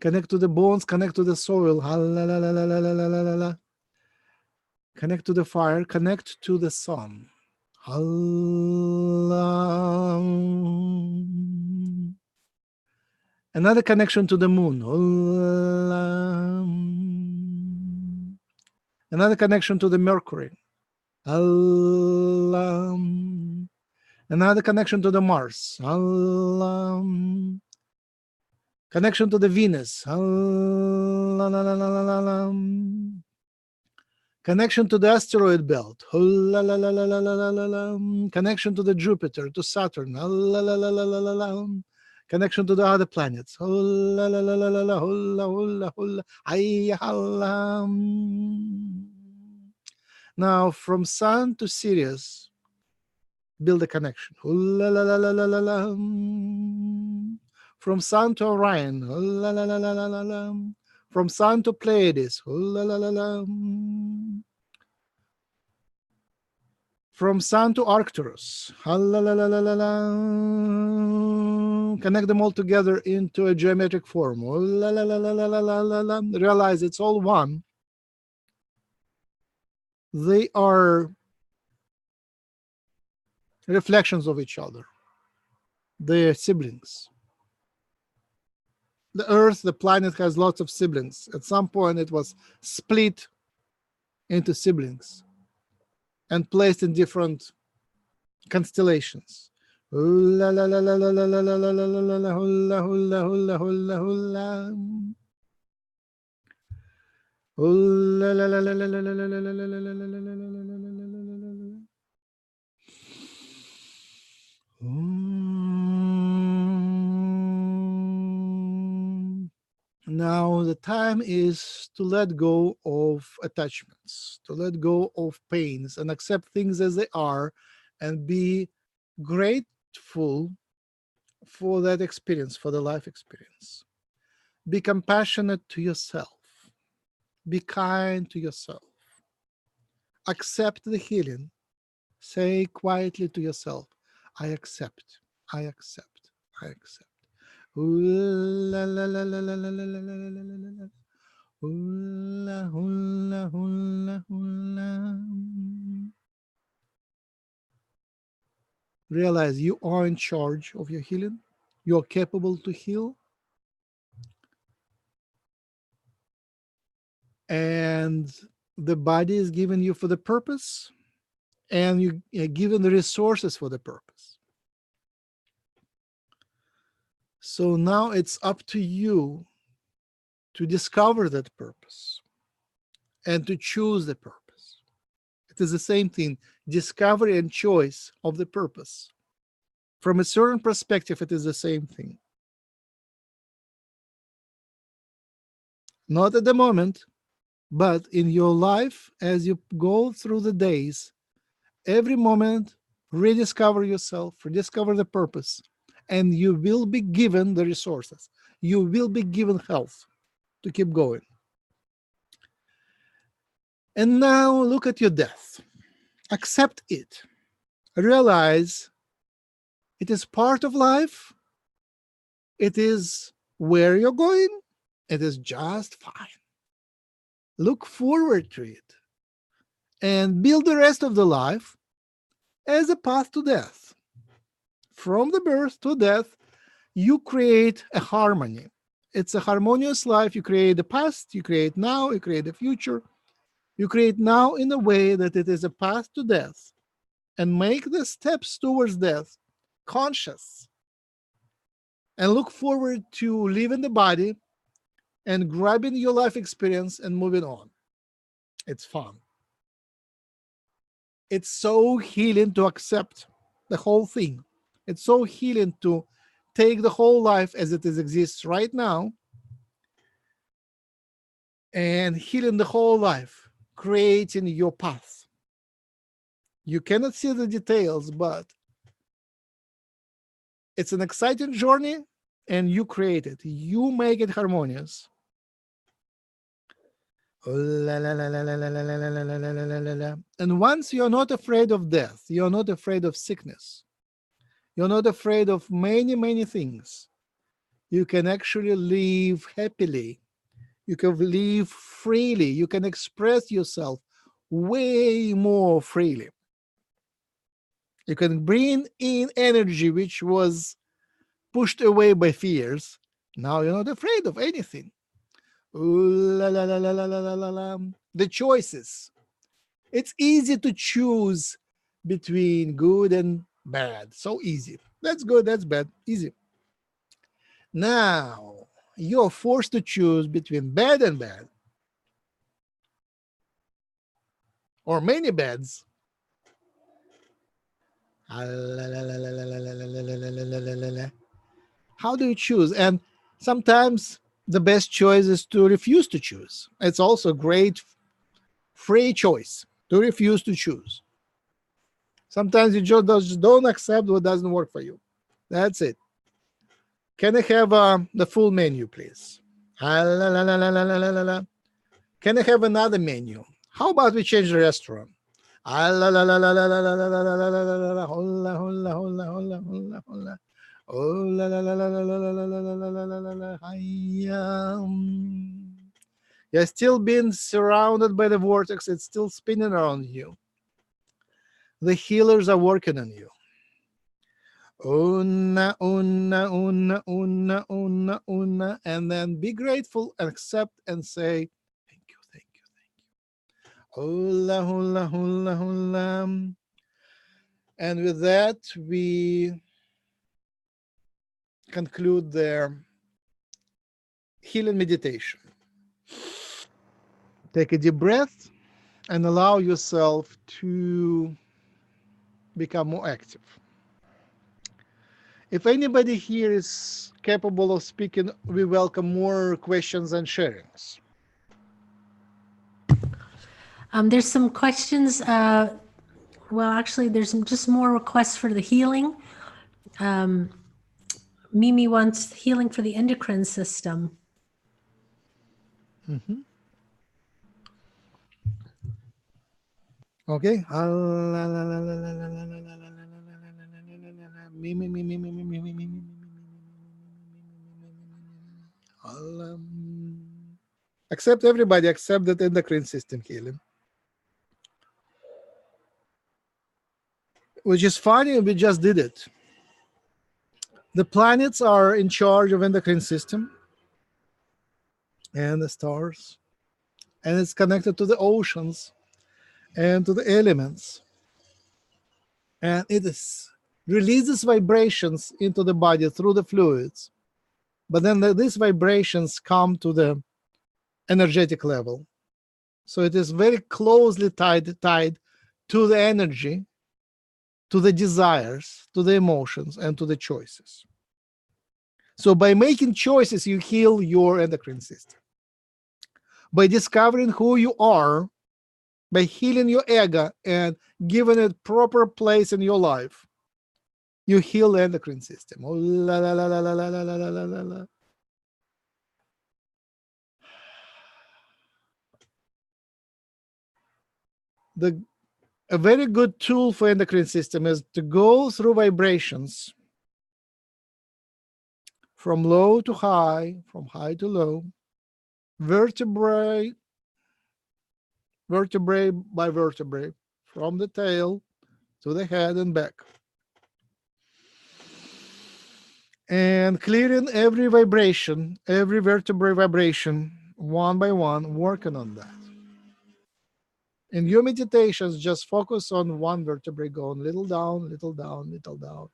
Connect to the bones. Connect to the soil. Connect to the fire. Connect to the sun. Another connection to the moon. Another connection to the Mercury. Another connection to the Mars. Connection to the Venus. Connection to the asteroid belt. Connection to the Jupiter, to Saturn. Connection to the other planets. Now, from Sun to Sirius, build a connection. From Sun to Orion. From Sun to Pleiades. From Sun to Arcturus. Connect them all together into a geometric form. Realize it's all one. They are reflections of each other. They're siblings. The Earth, the planet, has lots of siblings. At some point, it was split into siblings and placed in different constellations. Now the time is to let go of attachments, to let go of pains and accept things as they are and be grateful for that experience, for the life experience. Be compassionate to yourself. Be kind to yourself. Accept the healing. Say quietly to yourself, I accept, I accept, I accept. Ooh, la, la, la, la, la, la, la, la, la, la, la, la, la. Hula, hula, hula, hula. Realize you are in charge of your healing. You are capable to heal. And the body is given you for the purpose, and you are given the resources for the purpose. So now it's up to you to discover that purpose and to choose the purpose. It is the same thing, discovery and choice of the purpose. From a certain perspective, it is the same thing. Not at the moment, but in your life, as you go through the days, every moment, rediscover yourself, rediscover the purpose, and you will be given the resources. You will be given health to keep going. And now look at your death. Accept it. Realize it is part of life. It is where you're going. It is just fine. Look forward to it and build the rest of the life as a path to death. From the birth to death, you create a harmony. It's a harmonious life. You create the past, you create now, you create the future. You create now in a way that it is a path to death, and make the steps towards death conscious. And look forward to leaving the body and grabbing your life experience and moving on. It's fun. It's so healing to accept the whole thing. It's so healing to take the whole life as it exists right now and healing the whole life, creating your path. You cannot see the details, but it's an exciting journey, and you create it. You make it harmonious. And once you're not afraid of death, you're not afraid of sickness, you're not afraid of many, many things, you can actually live happily. You can live freely. You can express yourself way more freely. You can bring in energy which was pushed away by fears. Now you're not afraid of anything. Ooh, la, la, la, la, la, la, la, la. The choices. It's easy to choose between good and bad. So easy. That's good, that's bad. Easy. Now you're forced to choose between bad and bad, or many bads. How do you choose? And sometimes the best choice is to refuse to choose. It's also a great free choice to refuse to choose. Sometimes you just don't accept what doesn't work for you. That's it. Can I have the full menu, please? Can I have another menu? How about we change the restaurant? You're still being surrounded by the vortex. It's still spinning around you. The healers are working on you. Una, una, una, una, una, una, and then be grateful, accept, and say, thank you, thank you, thank you. Hula, hula, hula, hula. And with that, we conclude the healing meditation. Take a deep breath and allow yourself to become more active. If anybody here is capable of speaking, we welcome more questions and sharings.
There's some questions. Well, actually, there's just more requests for the healing. Mimi wants healing for the endocrine system.
Okay. Accept everybody, accept that endocrine system healing. Which is funny, we just did it. The planets are in charge of endocrine system and the stars, and it's connected to the oceans and to the elements, and it releases vibrations into the body through the fluids, but then these vibrations come to the energetic level, so it is very closely tied to the energy, to the desires, to the emotions, and to the choices. So by making choices, you heal your endocrine system. By discovering who you are, by healing your ego and giving it proper place in your life, you heal the endocrine system. Oh, la, la, la, la, la, la, la, la, la, la. A very good tool for endocrine system is to go through vibrations from low to high, from high to low, vertebrae by vertebrae, from the tail to the head and back, and clearing every vibration, every vertebrae vibration, one by one, working on that. In your meditations, just focus on one vertebrae, going little down, little down, little down.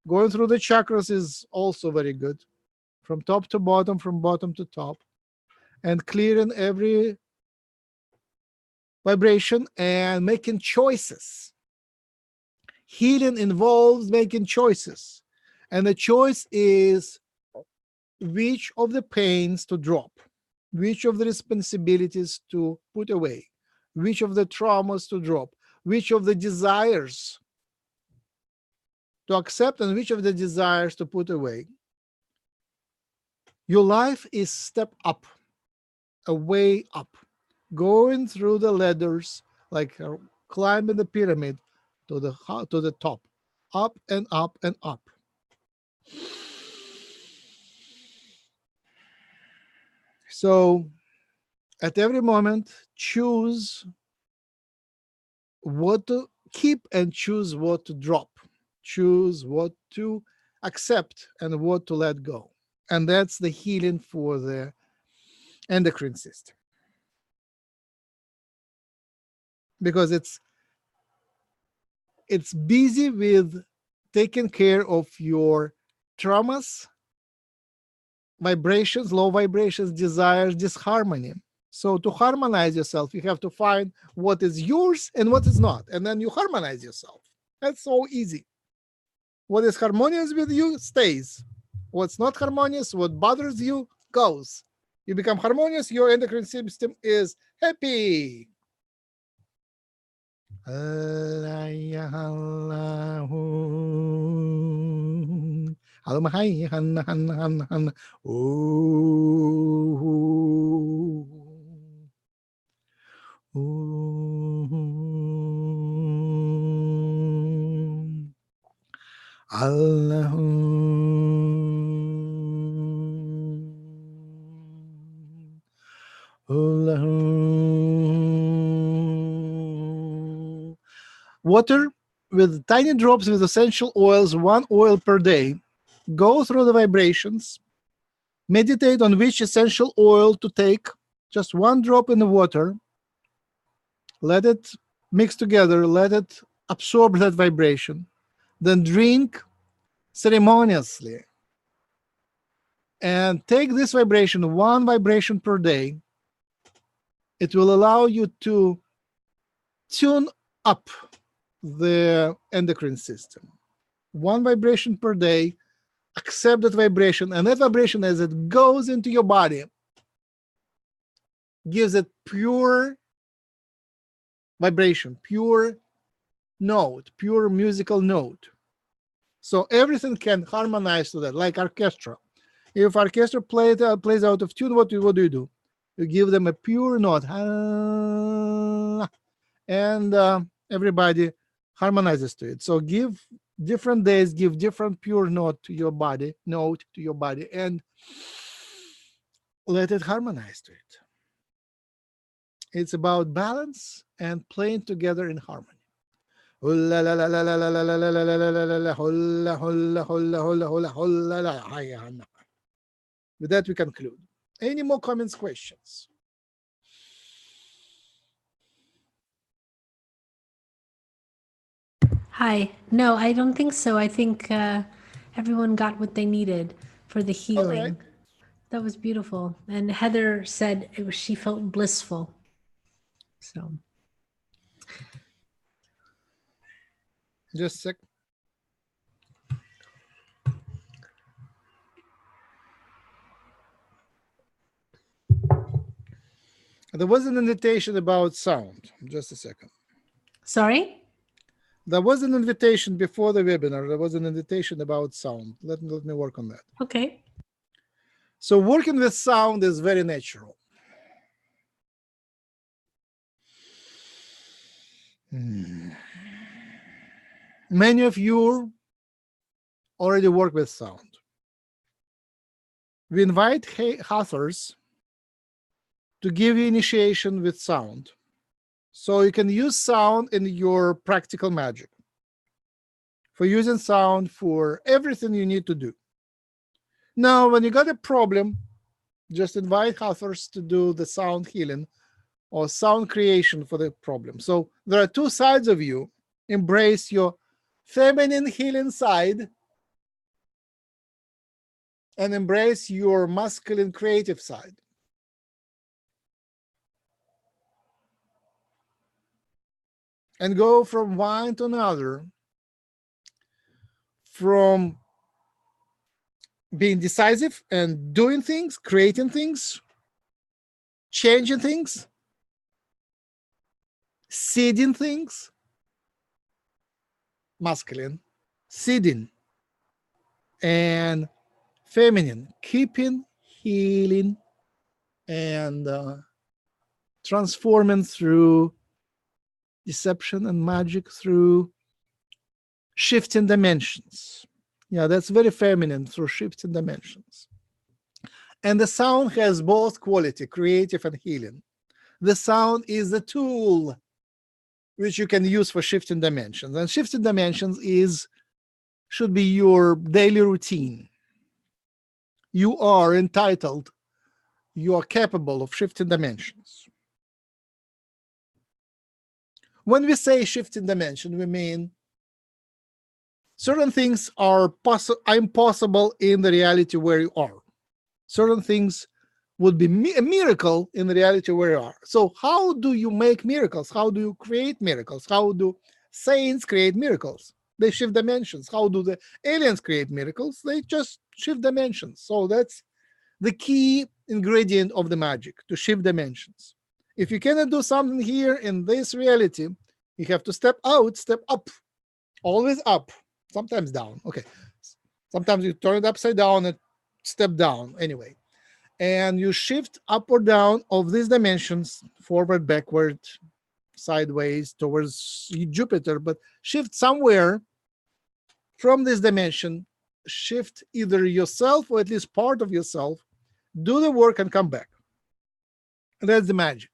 Going through the chakras is also very good, from top to bottom, from bottom to top, and clearing every vibration and making choices. Healing involves making choices, and the choice is which of the pains to drop, which of the responsibilities to put away, which of the traumas to drop, which of the desires to accept, and which of the desires to put away. Your life is step up, a way up, going through the ladders, like climbing the pyramid to the top, up and up and up. So at every moment, choose what to keep and choose what to drop. Choose what to accept and what to let go. And that's the healing for the endocrine system. Because it's busy with taking care of your traumas, vibrations, low vibrations, desires, disharmony. So to harmonize yourself, you have to find what is yours and what is not, and then you harmonize yourself. That's so easy. What is harmonious with you stays. What's not harmonious, what bothers you, goes. You become harmonious, your endocrine system is happy. Water with tiny drops with essential oils, 1 oil per day. Go through the vibrations. Meditate on which essential oil to take. Just 1 drop in the water. Let it mix together. Let it absorb that vibration. Then drink ceremoniously. And take this vibration, 1 vibration per day. It will allow you to tune up the endocrine system. 1 vibration per day accept that vibration, and that vibration, as it goes into your body, gives it pure vibration, pure note, pure musical note. So everything can harmonize to that, like orchestra. If orchestra plays out of tune, what do you do? You give them a pure note, and everybody harmonizes to it. So give different days, give different pure note to your body, and let it harmonize to it. It's about balance and playing together in harmony. With that, we conclude. Any more comments, questions?
Hi. No, I don't think so. I think everyone got what they needed for the healing.
right.
That was beautiful. And Heather said she felt blissful. So
Just a sec. There was an invitation about sound. Just a second.
sorry?
There was an invitation before the webinar. There was an invitation about sound. Let me work on that.
Okay.
So working with sound is very natural. Many of you already work with sound. We invite authors to give you initiation with sound, so you can use sound in your practical magic, for using sound for everything you need to do. Now, when you got a problem, just invite authors to do the sound healing or sound creation for the problem. So there are two sides of you. Embrace your feminine healing side and embrace your masculine creative side. And go from one to another, from being decisive and doing things, creating things, changing things, seeding things, masculine, seeding, and feminine, keeping, healing, and transforming through deception and magic, through shifting dimensions. Yeah, that's very feminine, through shifting dimensions. And the sound has both quality, creative and healing. The sound is the tool which you can use for shifting dimensions. And shifting dimensions should be your daily routine. You are entitled, you are capable of shifting dimensions. When we say shifting dimension, we mean certain things are impossible in the reality where you are. Certain things would be a miracle in the reality where you are. So how do you make miracles? How do you create miracles? How do saints create miracles? They shift dimensions. How do the aliens create miracles? They just shift dimensions. So that's the key ingredient of the magic, to shift dimensions. If you cannot do something here in this reality, you have to step out, step up, always up, sometimes down. Okay. Sometimes you turn it upside down and step down anyway. And you shift up or down of these dimensions, forward, backward, sideways, towards Jupiter, but shift somewhere from this dimension, shift either yourself or at least part of yourself, do the work and come back. And that's the magic.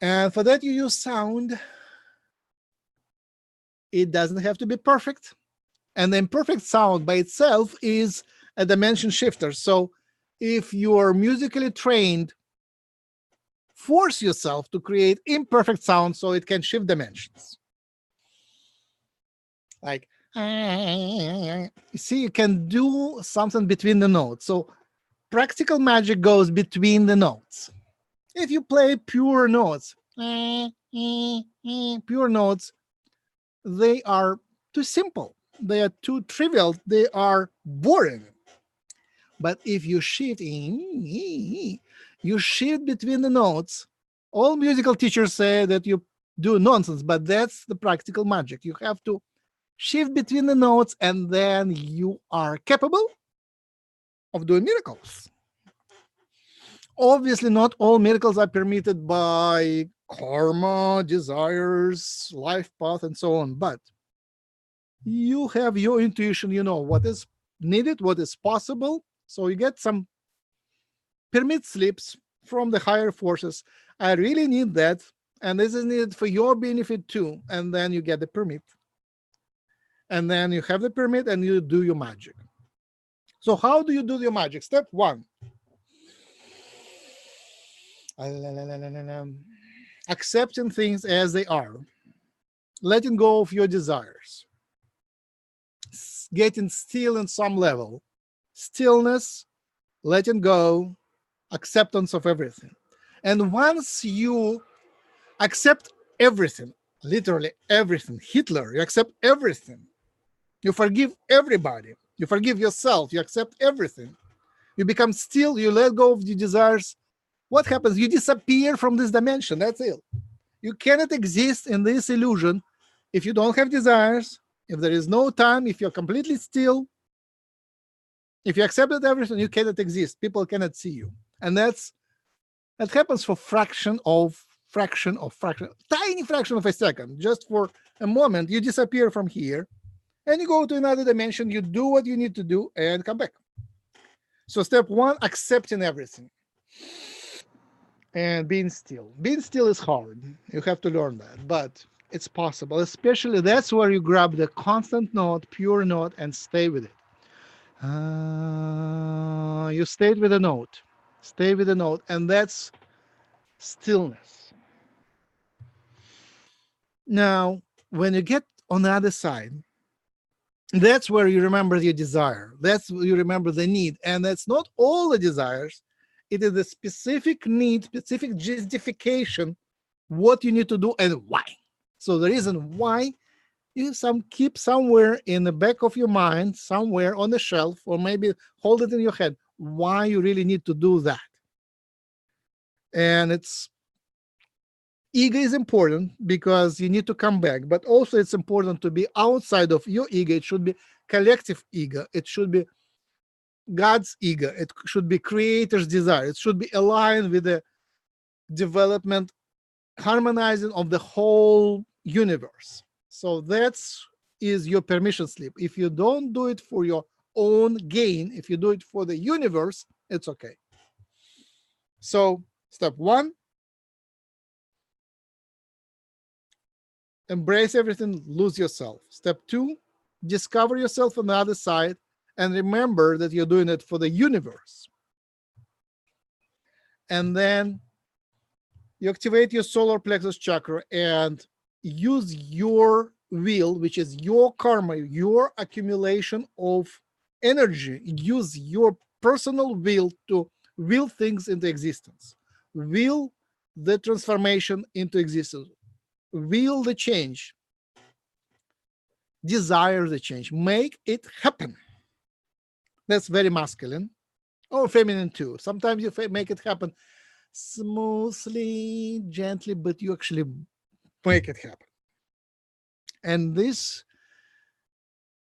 And for that you use sound. It doesn't have to be perfect. And the imperfect sound by itself is a dimension shifter. So if you are musically trained, force yourself to create imperfect sound so it can shift dimensions. Like, you see, you can do something between the notes. So practical magic goes between the notes. If you play pure notes, pure notes, they are too simple. they are too trivial, they are boring. But if you shift you shift between the notes. All musical teachers say that you do nonsense, but that's the practical magic. You have to shift between the notes, and then you are capable of doing miracles. Obviously, not all miracles are permitted by karma, desires, life path, and so on, but you have your intuition, you know what is needed, what is possible. So you get some permit slips from the higher forces. I really need that, and this is needed for your benefit too. And then you get the permit. And then you have the permit and you do your magic. So how do you do your magic? Step one. Accepting things as they are. Letting go of your desires. Getting still in some level. Stillness, letting go, acceptance of everything. And once you accept everything, literally everything, Hitler, you accept everything. You forgive everybody. You forgive yourself. You accept everything. You become still. You let go of the desires. What happens? You disappear from this dimension. That's it. You cannot exist in this illusion if you don't have desires, if there is no time, if you're completely still. If you accepted everything, you cannot exist. People cannot see you. And that happens for fraction of tiny fraction of a second. Just for a moment, you disappear from here and you go to another dimension. You do what you need to do and come back. So step one, accepting everything and being still. Being still is hard. You have to learn that, but it's possible. Especially that's where you grab the constant note, pure note, and stay with it. You stayed with the note. Stay with the note, and that's stillness. Now, when you get on the other side, that's where you remember your desire. That's where you remember the need. And that's not all the desires. It is the specific need, specific justification, what you need to do and why. So the reason why you keep somewhere in the back of your mind, somewhere on the shelf, or maybe hold it in your head, why you really need to do that. And it's ego is important because you need to come back, but also it's important to be outside of your ego. It should be collective ego. It should be God's ego. It should be creator's desire. It should be aligned with the development, harmonizing of the whole universe. So that's is your permission slip. If you don't do it for your own gain, if you do it for the universe, it's okay. So step one, embrace everything, lose yourself. Step two, discover yourself on the other side and remember that you're doing it for the universe. And then you activate your solar plexus chakra and use your will, which is your karma, your accumulation of energy. Use your personal will to will things into existence. Will the transformation into existence. Will the change. Desire the change. Make it happen. That's very masculine or feminine too. Sometimes you make it happen smoothly, gently, but you actually make it happen. And this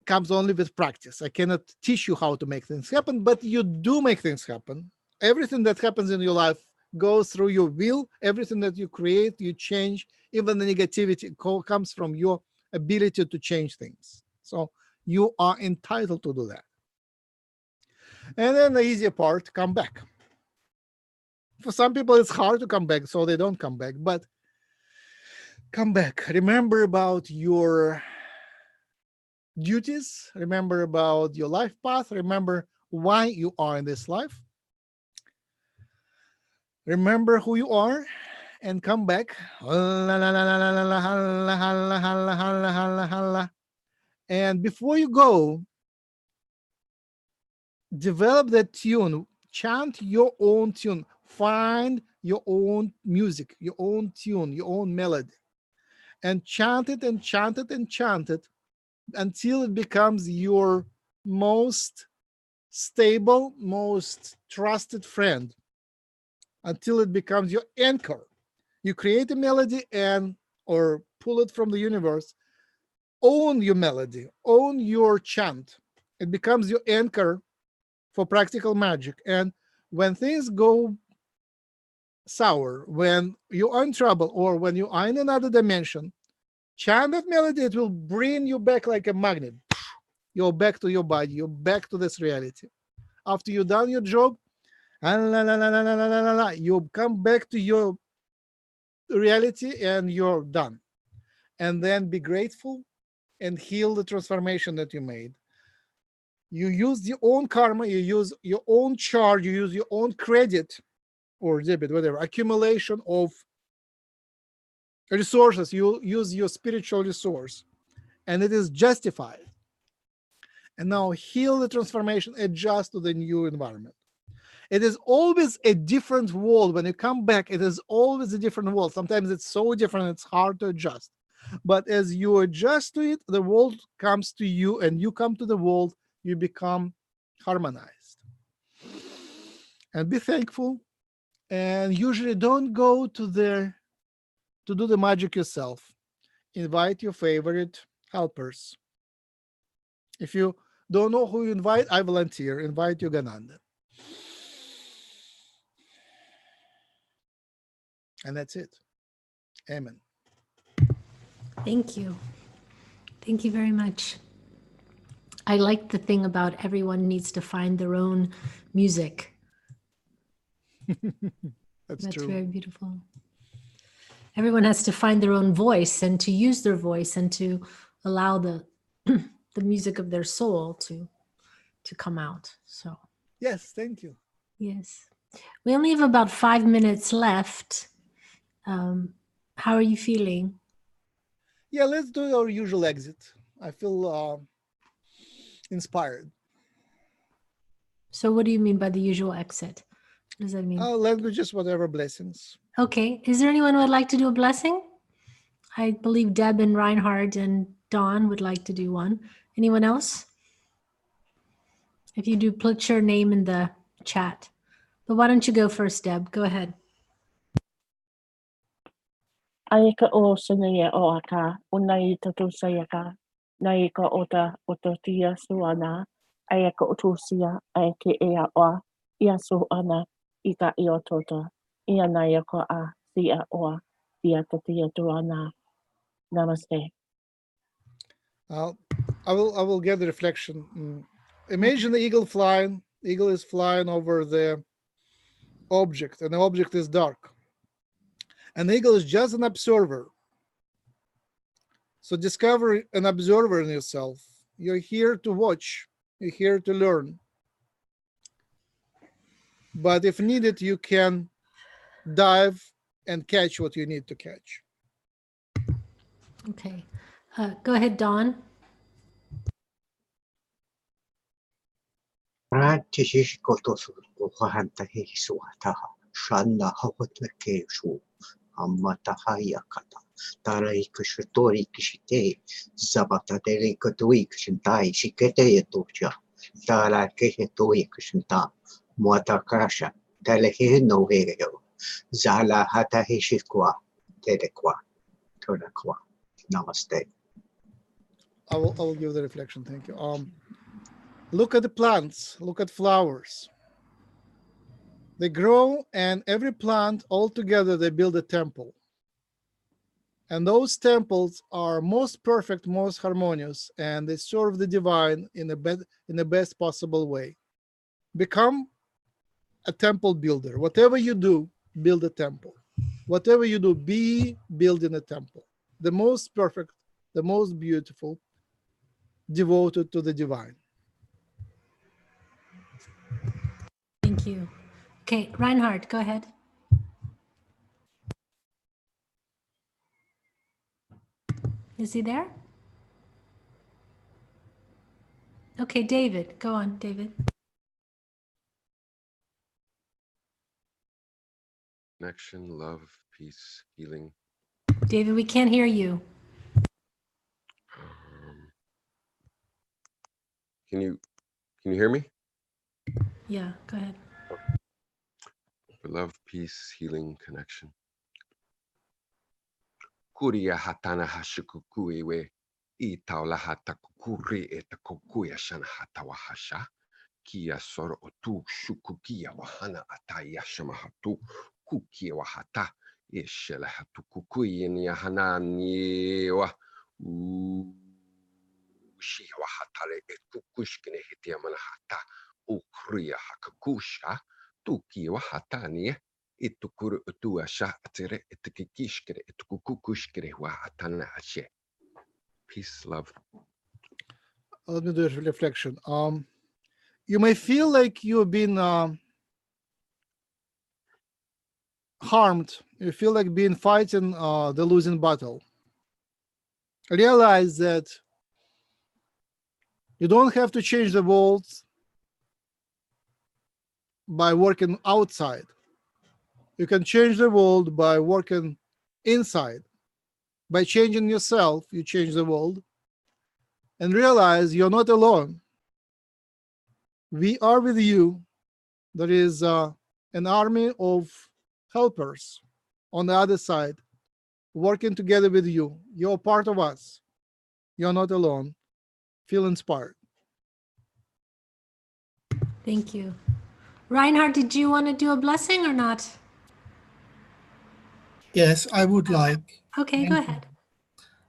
comes only with practice. I cannot teach you how to make things happen, but you do make things happen. Everything that happens in your life goes through your will. Everything that you create, you change. Even the negativity comes from your ability to change things. So you are entitled to do that. And then the easier part, come back. For some people, it's hard to come back, so they don't come back. But come back. Remember about your duties. Remember about your life path. Remember why you are in this life. Remember who you are and come back. And before you go, develop that tune. Chant your own tune. Find your own music, your own tune, your own melody. And chant it and chant it and chant it until it becomes your most stable, most trusted friend, until it becomes your anchor. You create a melody and or pull it from the universe, own your melody, own your chant. It becomes your anchor for practical magic. And when things go sour, when you are in trouble, or when you are in another dimension, chant that melody, it will bring you back like a magnet. You're back to your body, you're back to this reality. After you've done your job, you come back to your reality and you're done. And then be grateful and heal the transformation that you made. You use your own karma, you use your own charge, you use your own credit or debit, whatever, accumulation of resources. You use your spiritual resource, and it is justified. And now heal the transformation, adjust to the new environment. It is always a different world. When you come back, it is always a different world. Sometimes it's so different, it's hard to adjust. But as you adjust to it, the world comes to you, and you come to the world, you become harmonized. And be thankful. And usually don't go to do the magic yourself. Invite your favorite helpers. If you don't know who you invite, I volunteer. Invite Yogananda. And that's it. Amen.
Thank you. Thank you very much. I like the thing about everyone needs to find their own music.
That's
That's
true.
very beautiful. Everyone has to find their own voice and to use their voice and to allow the the music of their soul to come out. So
Yes, thank you.
yes, we only have about 5 minutes left. How are you feeling?
Yeah, let's do our usual exit. I feel inspired.
So what do you mean by the usual exit? What does that mean?
Languages, whatever, blessings.
Okay. Is there anyone who would like to do a blessing? I believe Deb and Reinhard and Dawn would like to do one. Anyone else? If you do, put your name in the chat. But why don't you go first, Deb? Go ahead.
Aika o sanaya o aka, unai tatu sayaka, naika ota tia suana, ayaka utusia, ayake ea oa, ia suana, ika ia tota, ia nayako a, sia oa, ia tatia tuana. Namaste.
I will get the reflection. Imagine the eagle flying. The eagle is flying over the object, and the object is dark. An eagle is just an observer. So discover an observer in yourself. You're here to watch. You're here to learn. But if needed, you can dive and catch what you need to catch.
Okay. Go ahead, Dawn.
Practice kotosu kohanta hisuataha shanda hawatake amatahaya kata tarai kushitori kishite zabata deli katui kushintai shikete yatocha tara keshetoi kushinta muatakasha telehe no hero zala hata hishikwa tedekwa todakwa. Namaste.
I will give the reflection. Thank you. Look at the plants. Look at flowers. They grow, and every plant all together they build a temple. And those temples are most perfect, most harmonious, and they serve the divine in the best possible way. Become a temple builder. Whatever you do, build a temple. Whatever you do, be building a temple. The most perfect, the most beautiful, devoted to the divine.
Thank you. Okay, Reinhard, go ahead. Is he there? Okay, David, go on, David.
Connection, love, peace, healing.
David, we can't hear you.
Can you hear me?
Yeah, go ahead.
For love, peace, healing, connection. Kuria hatana hashukukui we itaula hatakukuri etakukuya shana hatawahasha. Kia soro otu shukukia wahana ataya shamahatu kukia wahata ishela hatu kukuya ni hanani wa shi wahatale etukushkine hitia manahata ukria hakakusha tuki wahatani itukuru utuasha atere etukikishkire etukukukushkire wahatana ashe. Peace, love.
Let me do a reflection. You may feel like you've been harmed. You feel like being fighting the losing battle. Realize that you don't have to change the world by working outside. You can change the world by working inside. By changing yourself, you change the world. And realize you're not alone. We are with you. There is an army of helpers on the other side working together with you. You're part of us. You're not alone. Feel inspired.
Thank you. Reinhard, did you want to do a blessing or not?
Yes, I would like.
Okay, go ahead.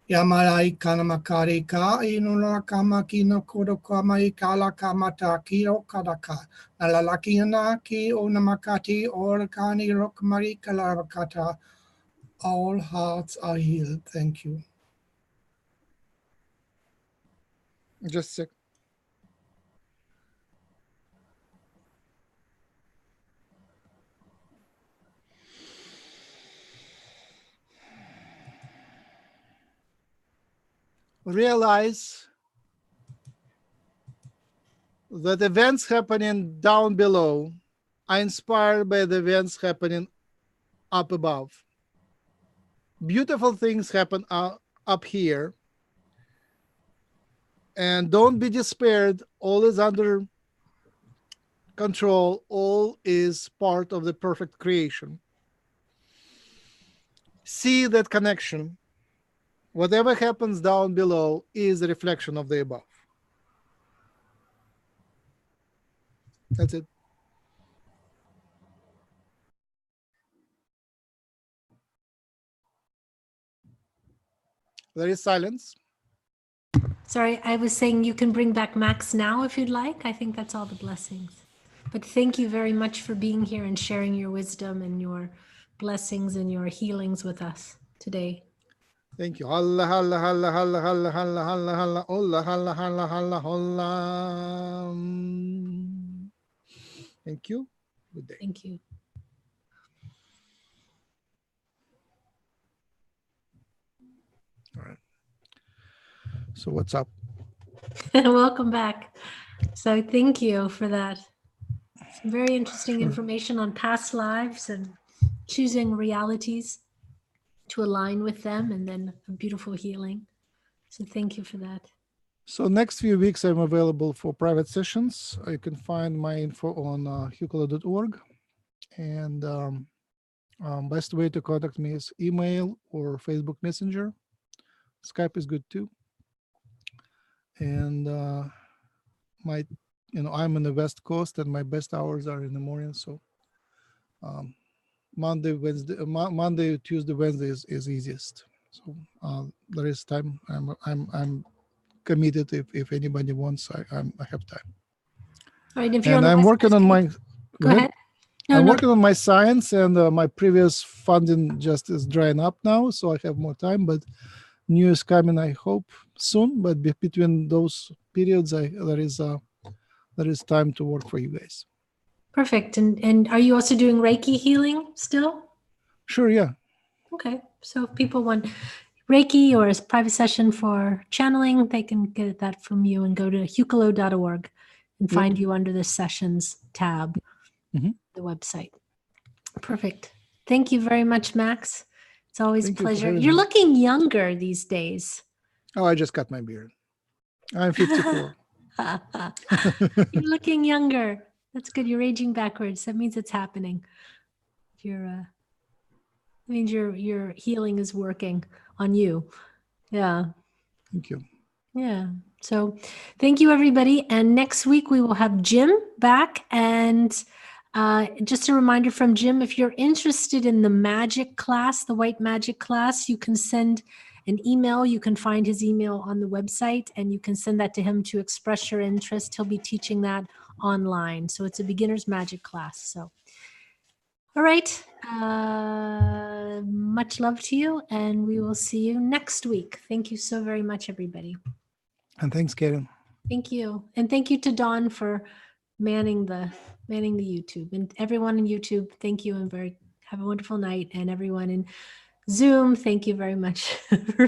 Yamarai kanamakari ka inula kama kino kodo kama ikala kamata kiro kadaka nalalaki ki onamakati or kani rokmari kalabakata. All hearts are healed. Thank you.
Just a sec. Realize that events happening down below are inspired by the events happening up above. Beautiful things happen up here. And don't be despaired. All is under control. All is part of the perfect creation. See that connection. Whatever happens down below is a reflection of the above. That's it. There is silence.
Sorry, I was saying you can bring back Max now if you'd like. I think that's all the blessings. But thank you very much for being here and sharing your wisdom and your blessings and your healings with us today.
Thank you. Allah, Allah, Allah, Allah, Allah, Allah, Allah, Allah, Allah, Allah, Allah, Allah, Allah. Thank you. Good day.
Thank you.
All right. So what's up?
Welcome back. So thank you for that. Some very interesting information on past lives and choosing realities to align with them, and then a beautiful healing. So thank you for that.
So next few weeks, I'm available for private sessions. You can find my info on hucolo.org. And best way to contact me is email or Facebook Messenger. Skype is good too. And I'm on the West Coast, and my best hours are in the morning. So Monday, Tuesday, Wednesday is easiest. So there is time. I'm committed. If anybody wants, I have time.
All right, if you're
And
on the
I'm
West
working
Coast,
on my.
go ahead. No,
I'm
no.
working on my science, and my previous funding just is drying up now, so I have more time. But new is coming, I hope soon. But between those periods, there is time to work for you guys.
Perfect. And are you also doing Reiki healing still?
Sure, yeah.
Okay. So if people want Reiki or a private session for channeling, they can get that from you and go to hucolo.org and find you under the sessions tab, the website. Perfect. Thank you very much, Max. It's always a
Thank you for
pleasure.
having
You're
me.
looking younger these days.
Oh, I just cut my beard. I'm 54.
You're looking younger. That's good. You're aging backwards. That means it's happening. That means your healing is working on you. Yeah.
Thank you.
Yeah. So thank you, everybody. And next week we will have Jim back. And just a reminder from Jim, if you're interested in the magic class, the white magic class, you can send an email. You can find his email on the website and you can send that to him to express your interest. He'll be teaching that online. So it's a beginner's magic class. So, all right. Much love to you. And we will see you next week. Thank you so very much, everybody.
And thanks, Karen.
Thank you. And thank you to Dawn for manning the YouTube. And everyone in YouTube, thank you and have a wonderful night. And everyone in Zoom, thank you very much for